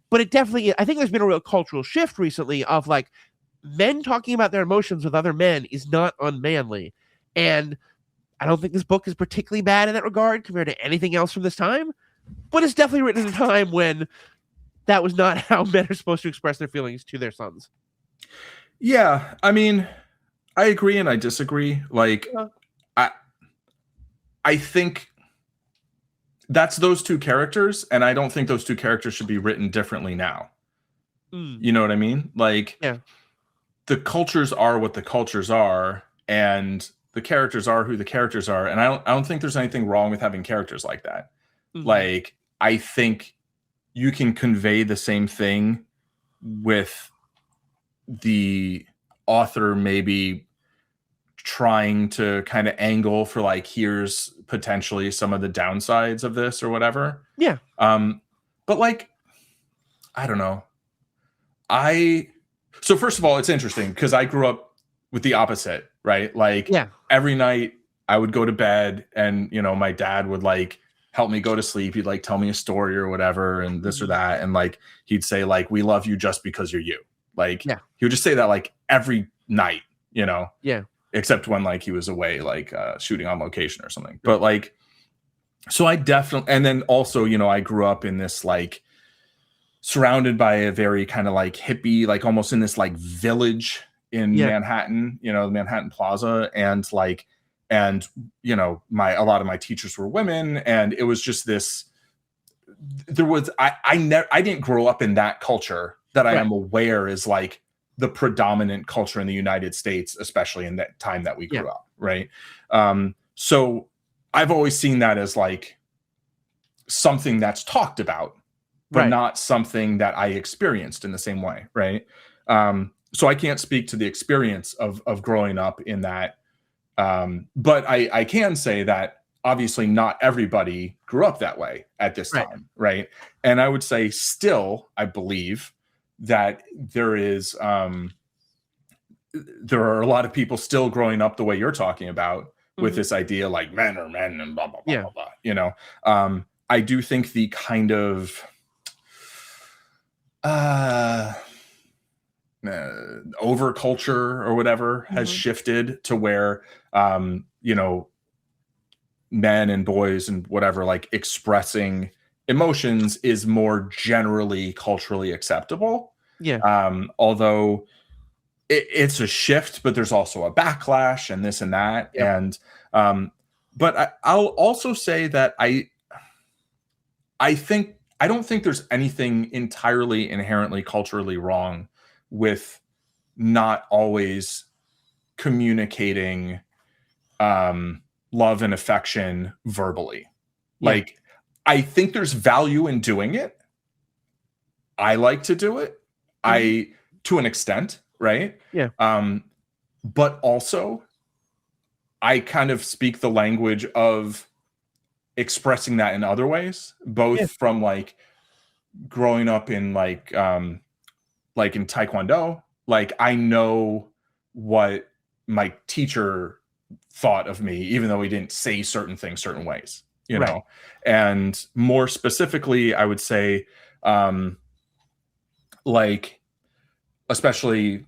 But it definitely, I think there's been a real cultural shift recently of men talking about their emotions with other men is not unmanly. And I don't think this book is particularly bad in that regard compared to anything else from this time. But it's definitely written at a time when that was not how men are supposed to express their feelings to their sons. Yeah, I mean, I agree and I disagree. I think that's those two characters, and I don't think those two characters should be written differently now. You know what I mean? The cultures are what the cultures are, and the characters are who the characters are, and I don't think there's anything wrong with having characters like that. I think you can convey the same thing with the author maybe trying to kind of angle for here's potentially some of the downsides of this or whatever. Yeah. But I don't know. So first of all, it's interesting because I grew up with the opposite, right? Every night I would go to bed and, my dad would help me go to sleep. He'd tell me a story or whatever and this or that. And he'd say we love you just because you're you. He would just say that every night, Yeah. Except when he was away, shooting on location or something. But so I definitely, and then also, I grew up in this surrounded by a very kind of hippie, almost in this village in Manhattan, the Manhattan Plaza. And and a lot of my teachers were women, and it was just this, I didn't grow up in that culture that I am aware is the predominant culture in the United States, especially in that time that we grew up. Right. So I've always seen that as something that's talked about, but not something that I experienced in the same way. Right. So I can't speak to the experience of growing up in that. But I can say that obviously not everybody grew up that way at this time. Right. And I would say still, I believe that there are a lot of people still growing up the way you're talking about, with this idea like men are men and blah blah blah Yeah. blah blah. You know, I do think the kind of over culture or whatever has shifted to where you know, men and boys and whatever, like expressing emotions is more generally culturally acceptable. Yeah. Although it's a shift, but there's also a backlash and this and that. Yep. And but I'll also say that I don't think there's anything entirely inherently culturally wrong with not always communicating love and affection verbally. Yeah. Like, I think there's value in doing it. I like to do it. To an extent, right? Yeah. But also I kind of speak the language of expressing that in other ways, both from like growing up in like in Taekwondo. Like, I know what my teacher thought of me, even though he didn't say certain things certain ways, you know. And more specifically, I would say like, especially,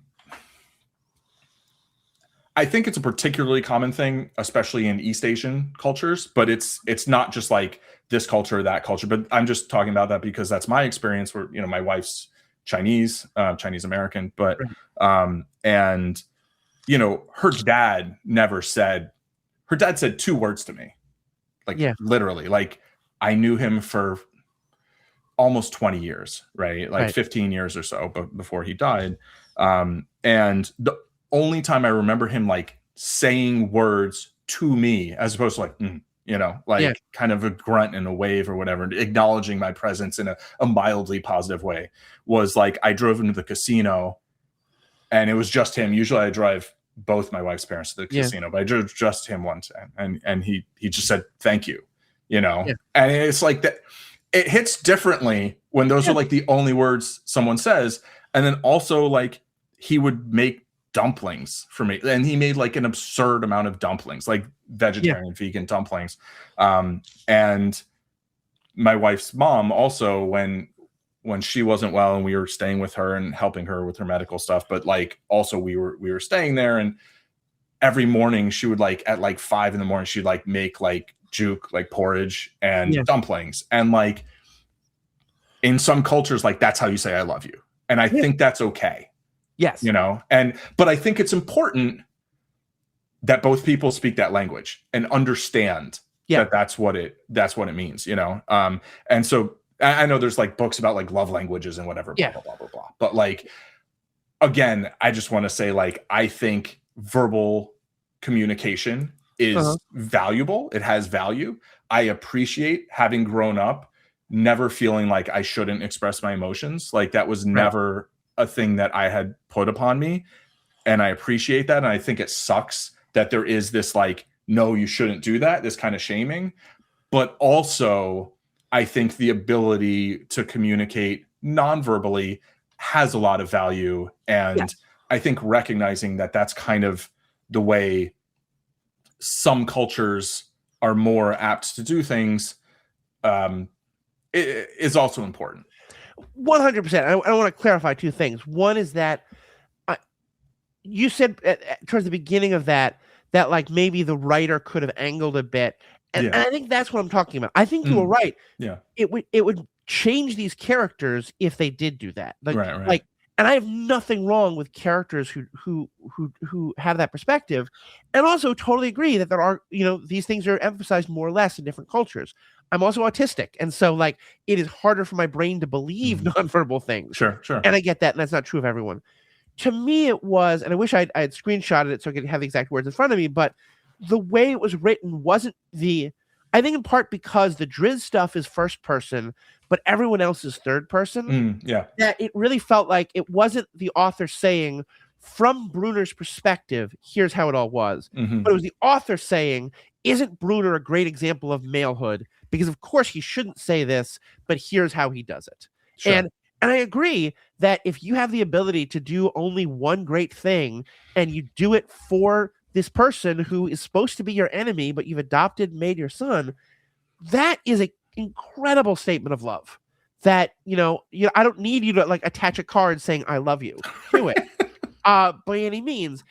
I think it's a particularly common thing, especially in East Asian cultures, but it's not just like this culture or that culture. But I'm just talking about that because that's my experience. Where, you know, my wife's Chinese American, but and you know, her dad said 2 words to me, like literally, like I knew him for almost 20 years, right? Like 15 years or so, but before he died. And the only time I remember him like saying words to me, as opposed to like, you know, like kind of a grunt and a wave or whatever, acknowledging my presence in a mildly positive way, was like, I drove him to the casino and it was just him. Usually I drive both my wife's parents to the casino, but I drove just him one time. And he just said, thank you, you know? And it's like that. It hits differently when those are like the only words someone says. And then also like he would make dumplings for me. And he made like an absurd amount of dumplings, like vegetarian, vegan dumplings. And my wife's mom also, when she wasn't well and we were staying with her and helping her with her medical stuff, but like also we were staying there, and every morning she would like at like 5 a.m, she'd like make like juke, like porridge and dumplings. And like in some cultures, like that's how you say I love you. And I think that's okay. Yes. You know, but I think it's important that both people speak that language and understand that that's what it means, you know? And so I know there's like books about like love languages and whatever, blah, blah, blah, blah, blah. But like, again, I just want to say, like, I think verbal communication is valuable. It has value. I appreciate having grown up, never feeling like I shouldn't express my emotions. Like that was never a thing that I had put upon me. And I appreciate that. And I think it sucks that there is this like, no, you shouldn't do that, this kind of shaming. But also, I think the ability to communicate non-verbally has a lot of value. And I think recognizing that that's kind of the way some cultures are more apt to do things is also important. 100%. I want to clarify 2 things. One is that you said towards the beginning of that like maybe the writer could have angled a bit. And I think that's what I'm talking about. I think you were right. Yeah. It would change these characters if they did do that. Like, like, and I have nothing wrong with characters who have that perspective, and also totally agree that there are, you know, these things are emphasized more or less in different cultures. I'm also autistic, and so like it is harder for my brain to believe nonverbal things. Sure. And I get that, and that's not true of everyone. To me, it was, and I wish I had screenshotted it so I could have the exact words in front of me, but the way it was written wasn't I think in part because the Drizzt stuff is first person, but everyone else is third person. That it really felt like it wasn't the author saying, from Bruner's perspective, here's how it all was. But it was the author saying, isn't Bruner a great example of malehood? Because of course he shouldn't say this, but here's how he does it. And I agree that if you have the ability to do only one great thing and you do it for this person who is supposed to be your enemy, but you've adopted and made your son, that is an incredible statement of love. That, I don't need you to like attach a card saying I love you to it by any means.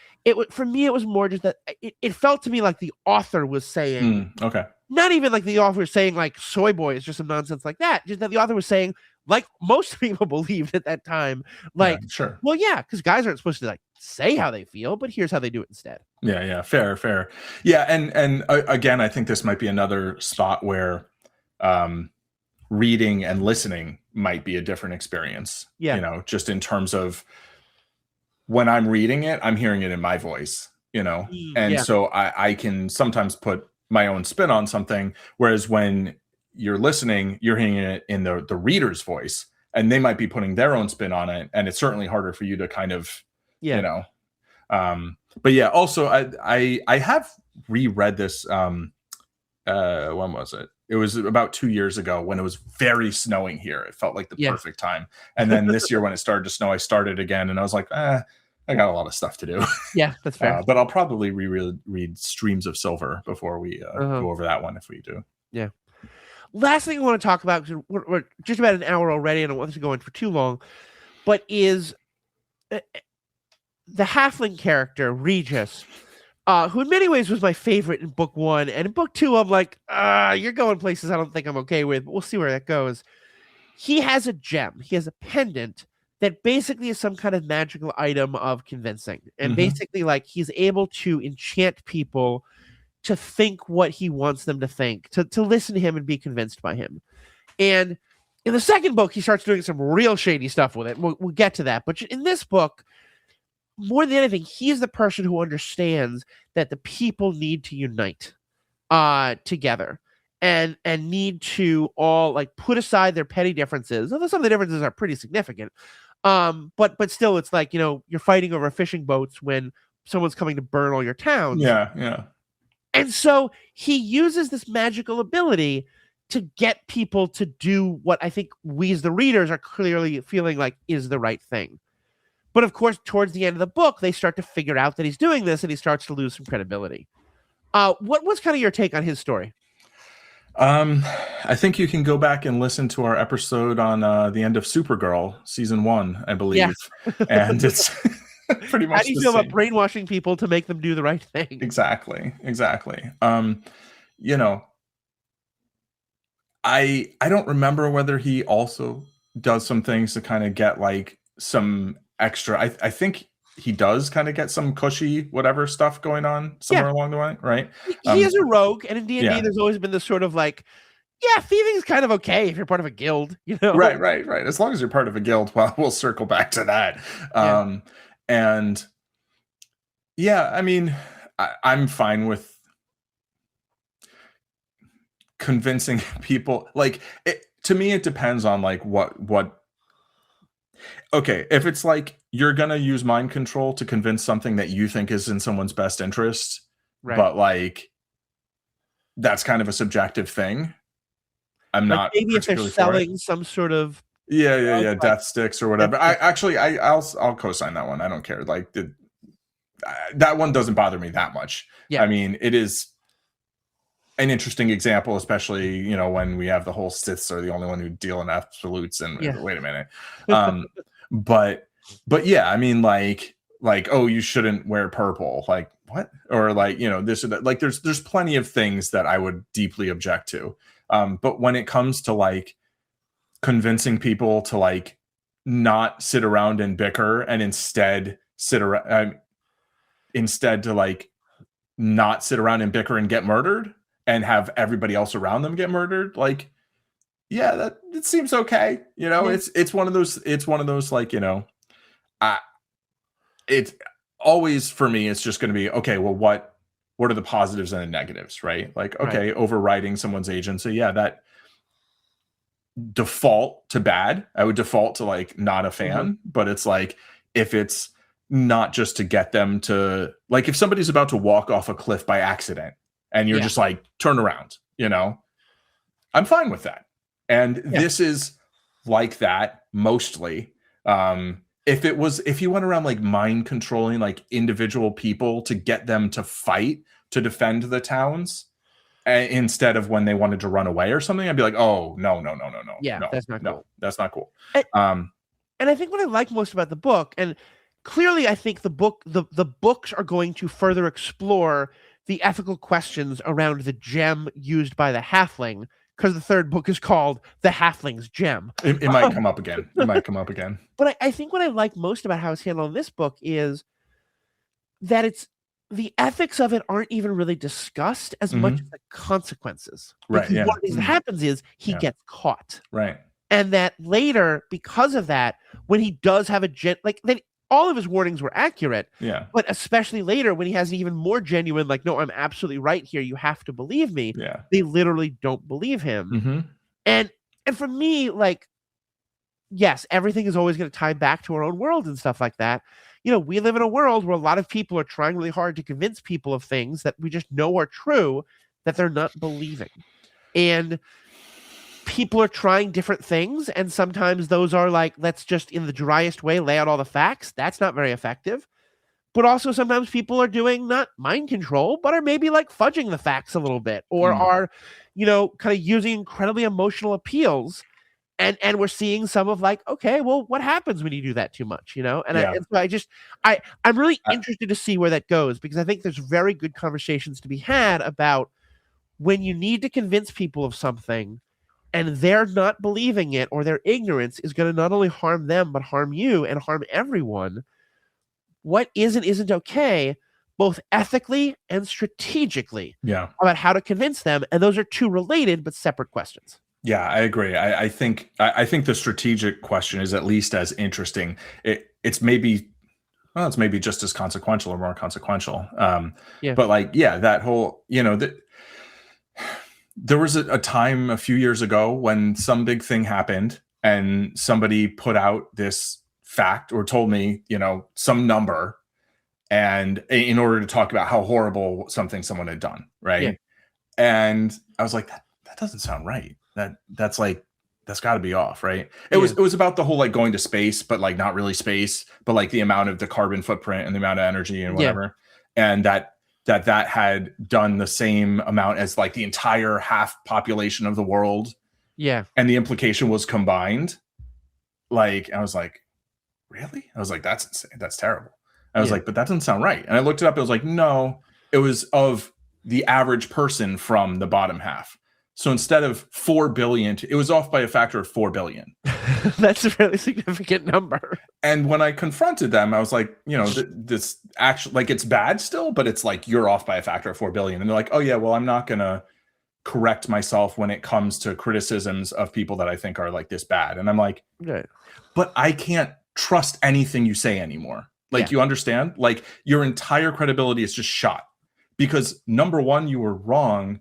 For me, it was more just that it felt to me like the author was saying, okay. Not even like the author was saying like soy boy is just some nonsense like that. Just that the author was saying, like most people believed at that time, like, sure. Well, yeah, because guys aren't supposed to like say how they feel, but here's how they do it instead. Yeah, fair. Yeah, and again, I think this might be another spot where reading and listening might be a different experience. Yeah. Just in terms of when I'm reading it, I'm hearing it in my voice, and so I can sometimes put my own spin on something, whereas when you're listening, you're hearing it in the reader's voice, and they might be putting their own spin on it, and it's certainly harder for you to kind of, but yeah, also I have reread this, when was it? It was about 2 years ago when it was very snowing here. It felt like the perfect time. And then this year when it started to snow, I started again and I was like, I got a lot of stuff to do. Yeah, that's fair. But I'll probably reread Streams of Silver before we go over that one if we do. Yeah. Last thing I want to talk about, because we're just about an hour already, and I don't want this to go on for too long, but is the halfling character, Regis, who in many ways was my favorite in book 1. And in book 2, I'm like, you're going places I don't think I'm okay with, but we'll see where that goes. He has a gem. He has a pendant that basically is some kind of magical item of convincing. And basically, like, he's able to enchant people to think what he wants them to think, to listen to him and be convinced by him. And in the second book, he starts doing some real shady stuff with it. We'll get to that. But in this book, more than anything, he's the person who understands that the people need to unite together and need to all like put aside their petty differences, although some of the differences are pretty significant. But still, it's like, you're fighting over fishing boats when someone's coming to burn all your towns. Yeah. And so he uses this magical ability to get people to do what I think we as the readers are clearly feeling like is the right thing. But of course, towards the end of the book, they start to figure out that he's doing this and he starts to lose some credibility. What's kind of your take on his story? I think you can go back and listen to our episode on the end of Supergirl season 1, I believe. Yeah. And it's pretty much. How do you feel about brainwashing people to make them do the right thing? Exactly. I don't remember whether he also does some things to kind of get like some extra. I think he does kind of get some cushy whatever stuff going on somewhere along the way, right? He is a rogue, and in D&D, there's always been this sort of like, thieving is kind of okay if you're part of a guild, Right. As long as you're part of a guild, well, we'll circle back to that. And I mean, I'm fine with convincing people. Like, to me, it depends on like what. Okay, if it's like you're gonna use mind control to convince something that you think is in someone's best interest, right, but like that's kind of a subjective thing. I'm like not maybe if they're selling some sort of death sticks or whatever. I'll co-sign that one. I don't care. Like that one doesn't bother me that much. I mean, it is an interesting example, especially when we have the whole Siths are the only one who deal in absolutes and wait a minute. But I mean, like, oh, you shouldn't wear purple. Like, what? Or like, this or that. Like, there's plenty of things that I would deeply object to. But when it comes to like convincing people to like not sit around and bicker and instead to like not sit around and bicker and get murdered and have everybody else around them get murdered, like, that it seems okay. It's one of those like, it's always for me, it's just going to be, okay, well, what are the positives and the negatives, right? Like, okay, overriding someone's agency. that default to bad. I would default to like not a fan, but it's like, if it's not just to get them to like, if somebody's about to walk off a cliff by accident and you're just like, turn around, I'm fine with that. And this is like that mostly. if you went around like mind controlling like individual people to get them to fight to defend the towns instead of when they wanted to run away or something, I'd be like, oh no, Yeah, that's not cool. That's not cool. And I think what I like most about the book, and clearly I think the books are going to further explore the ethical questions around the gem used by the halfling, because the third book is called The Halfling's Gem. It might come up again. It might come up again. But I think what I like most about how it's handled in this book is that it's the ethics of it aren't even really discussed as much as the consequences. Right. Because one of the things that happens is he gets caught. Right. And that later, because of that, when he does have all of his warnings were accurate. Yeah. But especially later, when he has an even more genuine, like, no, I'm absolutely right here, you have to believe me. Yeah. They literally don't believe him. Mm-hmm. And for me, like, yes, everything is always going to tie back to our own world and stuff like that. You know, we live in a world where a lot of people are trying really hard to convince people of things that we just know are true that they're not believing. And people are trying different things, and sometimes those are like, let's just in the driest way lay out all the facts. That's not very effective. But also sometimes people are doing not mind control, but are maybe like fudging the facts a little bit, or are, you know, kind of using incredibly emotional appeals. And we're seeing some of like, okay, well, what happens when you do that too much, you know? And I'm really interested to see where that goes, because I think there's very good conversations to be had about when you need to convince people of something and they're not believing it, or their ignorance is going to not only harm them, but harm you and harm everyone. What is and isn't okay, both ethically and strategically, about how to convince them. And those are two related but separate questions. Yeah, I agree. I think the strategic question is at least as interesting. It's maybe just as consequential or more consequential. But like, that whole, you know, there was a time a few years ago when some big thing happened and somebody put out this fact or told me, you know, some number, and in order to talk about how horrible something someone had done, right? Yeah. And I was like, that doesn't sound right. That's got to be off, right? It was about the whole like going to space, but like not really space, but like the amount of the carbon footprint and the amount of energy and whatever, and that had done the same amount as like the entire half population of the world. Yeah, and the implication was combined. Like, I was like, really? I was like, that's insane. That's terrible. I was like, but that doesn't sound right. And I looked it up. It was like, no, it was of the average person from the bottom half. So instead of 4 billion, it was off by a factor of 4 billion. That's a really significant number. And when I confronted them, I was like, you know, this actually, like, it's bad still, but it's like, you're off by a factor of 4 billion. And they're like, oh yeah, well, I'm not going to correct myself when it comes to criticisms of people that I think are like this bad. And I'm like, but I can't trust anything you say anymore. Like, you understand? Like, your entire credibility is just shot because, number one, you were wrong.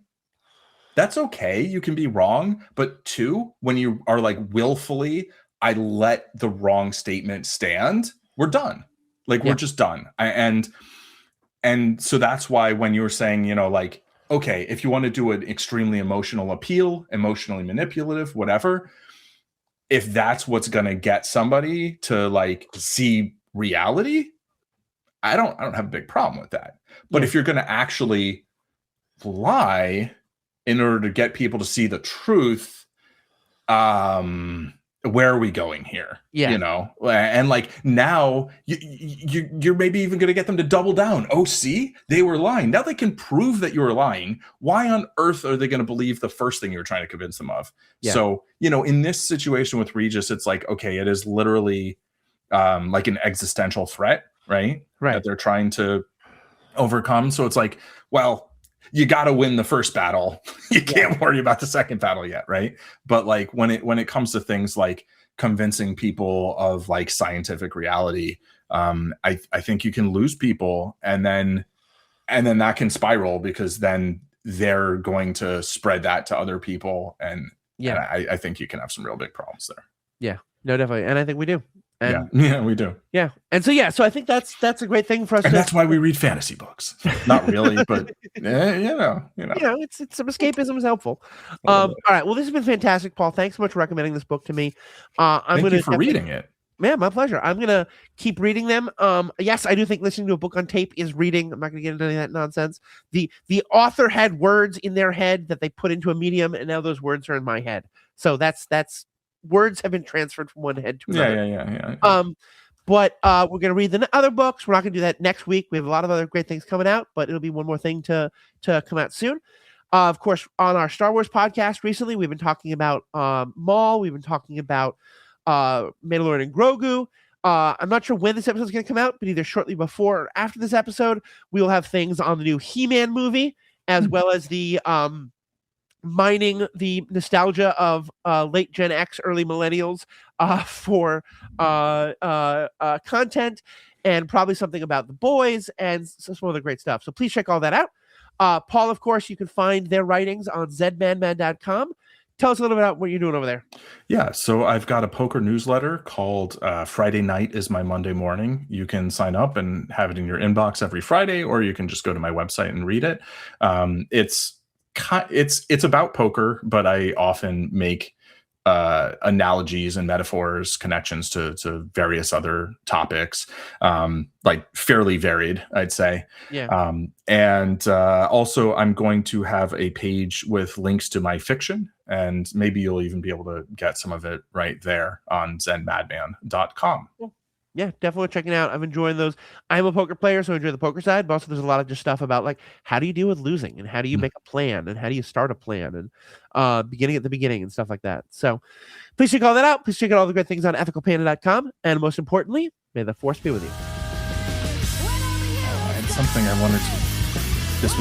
That's okay. You can be wrong. But two, when you are like willfully, I let the wrong statement stand, we're done. Like, we're just done. And so that's why when you were saying, you know, like, okay, if you want to do an extremely emotional appeal, emotionally manipulative, whatever, if that's what's going to get somebody to like see reality, I don't have a big problem with that. But if you're going to actually lie in order to get people to see the truth, where are we going here? You know, and like now you're maybe even going to get them to double down. Oh, see, they were lying. Now they can prove that you were lying. Why on earth are they going to believe the first thing you were trying to convince them of? So, you know, in this situation with Regis, it's like, okay, it is literally like an existential threat, right? That they're trying to overcome. So it's like, well, you got to win the first battle. You can't worry about the second battle yet, right? But like when it comes to things like convincing people of like scientific reality, I think you can lose people, and then that can spiral because then they're going to spread that to other people, and I think you can have some real big problems there. Yeah, no, definitely, and I think we do. And, yeah, we do. Yeah, and so so I think that's a great thing for us. And that's why we read fantasy books. Not really, but you know, it's some escapism is helpful. All right, well, this has been fantastic, Paul. Thanks so much for recommending this book to me. Thank you for reading it. Man, my pleasure. I'm gonna keep reading them. Yes, I do think listening to a book on tape is reading. I'm not gonna get into any of that nonsense. The author had words in their head that they put into a medium, and now those words are in my head. So that's words have been transferred from one head to another. Yeah. But we're gonna read the other books. We're not gonna do that next week. We have a lot of other great things coming out, but it'll be one more thing to come out soon. Of course, on our Star Wars podcast recently, we've been talking about Maul. We've been talking about Mandalorian and Grogu. I'm not sure when this episode is going to come out, but either shortly before or after this episode, we will have things on the new He-Man movie, as well as the mining the nostalgia of late Gen X, early millennials for content, and probably something about the boys and some other great stuff. So please check all that out. Paul, of course, you can find their writings on ZenMadman.com. Tell us a little bit about what you're doing over there. Yeah, so I've got a poker newsletter called Friday Night is My Monday Morning. You can sign up and have it in your inbox every Friday, or you can just go to my website and read it. It's about poker, but I often make analogies and metaphors, connections to various other topics, like fairly varied, I'd say. Yeah. And also I'm going to have a page with links to my fiction, and maybe you'll even be able to get some of it right there on ZenMadman.com. Cool. Yeah, definitely checking out. I'm enjoying those. I'm a poker player, so I enjoy the poker side, but also there's a lot of just stuff about like how do you deal with losing and how do you make a plan and how do you start a plan and beginning at the beginning and stuff like that. So please check all that out. Please check out all the great things on ethicalpanda.com. And most importantly, may the force be with you. I had something I wanted to. This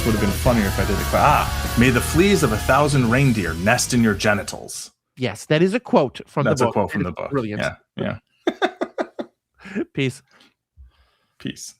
would have been funnier if I did it. May the fleas of 1,000 reindeer nest in your genitals. Yes, that is a quote from the book. That's a quote from the book. Brilliant. Yeah. Peace. Peace.